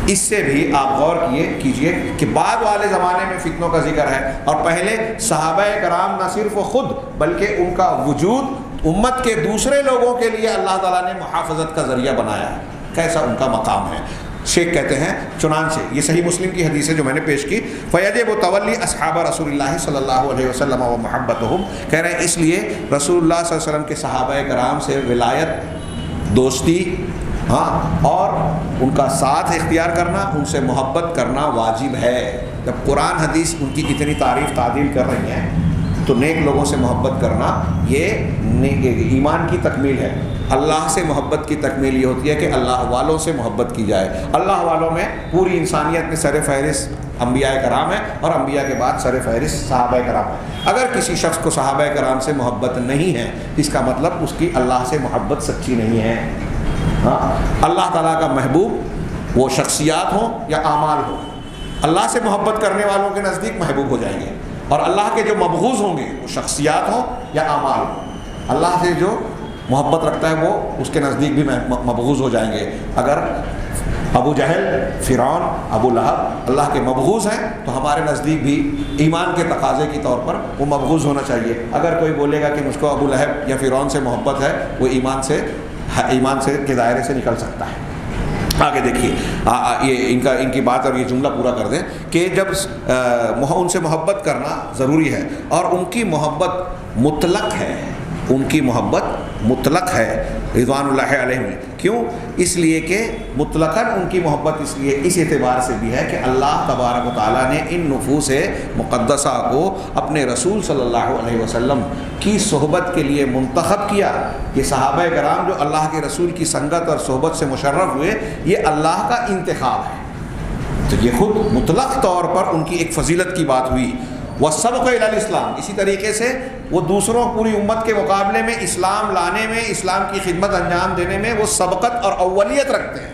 اس سے بھی آپ غور کیجئے کہ بعد والے زمانے میں فتنوں کا ذکر ہے, اور پہلے صحابہ کرام نہ صرف خود بلکہ ان کا وجود امت کے دوسرے لوگوں کے لیے اللہ تعالیٰ نے محافظت کا ذریعہ بنایا ہے. کیسا ان کا مقام ہے. شیخ کہتے ہیں چنانچہ یہ صحیح مسلم کی حدیث ہے جو میں نے پیش کی, فَيَجِبُ تَوَلِّي أَصْحَابَ رَسُولِ اللَّهِ صلی اللہ علیہ وسلم وَمُحَبَّتُهُمْ, کہہ رہے ہیں اس لیے رسول اللہ صلی اللہ علیہ وسلم کے صحابہ کرام سے ولایت, دوستی, ہاں, اور ان کا ساتھ اختیار کرنا, ان سے محبت کرنا واجب ہے. جب قرآن حدیث ان کی اتنی تعریف تعدیل کر رہی ہیں تو نیک لوگوں سے محبت کرنا یہ ایمان کی تکمیل ہے. اللہ سے محبت کی تکمیل یہ ہوتی ہے کہ اللہ والوں سے محبت کی جائے. اللہ والوں میں پوری انسانیت میں سر فہرست انبیاء کرام ہے, اور انبیاء کے بعد سر فہرست صحابہ کرام ہے. اگر کسی شخص کو صحابہ کرام سے محبت نہیں ہے, اس کا مطلب اس کی اللہ سے محبت سچی نہیں ہے. ہاں, اللہ تعالیٰ کا محبوب وہ شخصیات ہوں یا اعمال ہوں, اللہ سے محبت کرنے والوں کے نزدیک محبوب ہو جائیں گے, اور اللہ کے جو مبغوض ہوں گے وہ شخصیات ہوں یا اعمال ہوں. اللہ سے جو محبت رکھتا ہے وہ اس کے نزدیک بھی مبغوض ہو جائیں گے. اگر ابو جہل, فرعون, ابو لہب اللہ کے مبغوض ہیں تو ہمارے نزدیک بھی ایمان کے تقاضے کی طور پر وہ مبغوض ہونا چاہیے. اگر کوئی بولے گا کہ مجھ کو ابو لہب یا فرعون سے محبت ہے, وہ ایمان سے کے دائرے سے نکل سکتا ہے. آگے دیکھیے, یہ ان کی بات اور یہ جملہ پورا کر دیں کہ جب ان سے محبت کرنا ضروری ہے, اور ان کی محبت مطلق ہے, ان کی محبت مطلق ہے رضوان اللہ علیہم. کیوں؟ اس لیے کہ مطلقاً ان کی محبت اس لیے اس اعتبار سے بھی ہے کہ اللہ تبارک و تعالیٰ نے ان نفوس مقدسہ کو اپنے رسول صلی اللہ علیہ وسلم کی صحبت کے لیے منتخب کیا. یہ صحابہ کرام جو اللہ کے رسول کی سنگت اور صحبت سے مشرف ہوئے, یہ اللہ کا انتخاب ہے. تو یہ خود مطلق طور پر ان کی ایک فضیلت کی بات ہوئی. وَالسَّبْقُ إِلَى الْإِسْلَامِ, اسی طریقے سے وہ دوسروں پوری امت کے مقابلے میں اسلام لانے میں, اسلام کی خدمت انجام دینے میں وہ سبقت اور اولیت رکھتے ہیں,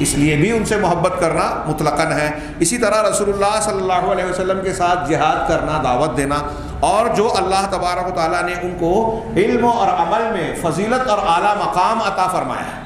اس لیے بھی ان سے محبت کرنا مطلقاً ہے. اسی طرح رسول اللہ صلی اللہ علیہ وسلم کے ساتھ جہاد کرنا, دعوت دینا, اور جو اللہ تبارک و تعالیٰ نے ان کو علم اور عمل میں فضیلت اور اعلیٰ مقام عطا فرمایا ہے.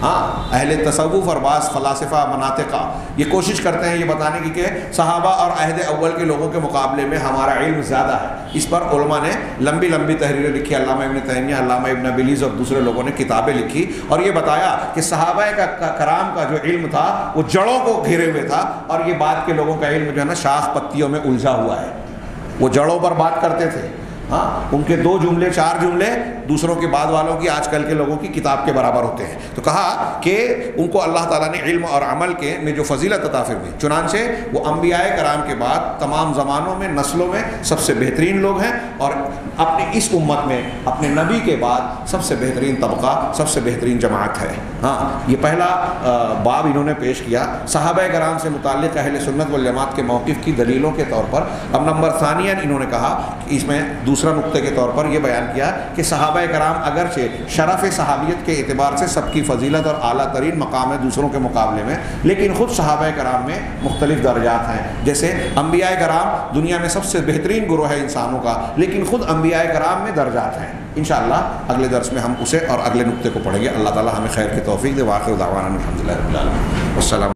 ہاں, اہل تصوف اور بعض فلاسفہ مناطقہ یہ کوشش کرتے ہیں یہ بتانے کی کہ صحابہ اور عہد اول کے لوگوں کے مقابلے میں ہمارا علم زیادہ ہے. اس پر علماء نے لمبی لمبی تحریریں لکھی. علامہ ابن تیمیہ, علامہ ابن ابلیز اور دوسرے لوگوں نے کتابیں لکھی, اور یہ بتایا کہ صحابہ کرام کا جو علم تھا وہ جڑوں کو گھیرے ہوئے تھا, اور یہ بعد کے لوگوں کا علم جو ہے نا شاخ پتیوں میں الجھا ہوا ہے. وہ جڑوں پر بات کرتے تھے. ہاں, ان کے 2 جملے 4 جملے دوسروں کے بعد والوں کی, آج کل کے لوگوں کی کتاب کے برابر ہوتے ہیں. تو کہا کہ ان کو اللہ تعالیٰ نے علم اور عمل کے میں جو فضیلت عطا فرمائی, چنانچہ وہ انبیاء کرام کے بعد تمام زمانوں میں, نسلوں میں سب سے بہترین لوگ ہیں, اور اپنی اس امت میں اپنے نبی کے بعد سب سے بہترین طبقہ، سب سے بہترین جماعت ہے۔ ہاں، یہ پہلا باب انہوں نے پیش کیا صحابہ کرام سے متعلق اہل سنت والجماعت کے موقف کی دلیلوں کے طور پر۔ اب نمبر ثانیاً انہوں نے کہا کہ اس میں دوسرا نقطے کے طور پر یہ بیان کیا کہ صحابہ کرام اگرچہ شرف صحابیت کے اعتبار سے سب کی فضیلت اور اعلیٰ ترین مقام ہے دوسروں کے مقابلے میں، لیکن خود صحابہ کرام میں مختلف درجات ہیں۔ جیسے انبیاء کرام دنیا میں سب سے بہترین گروہ ہے انسانوں کا، لیکن خود انبیاء کرام میں درجات ہیں۔ انشاءاللہ اگلے درس میں ہم اسے اور اگلے نقطے کو پڑھیں گے۔ اللہ تعالی ہمیں خیر کی توفیق دے۔ وآخر دعوانا الحمدللہ رب العالمین۔ والسلام۔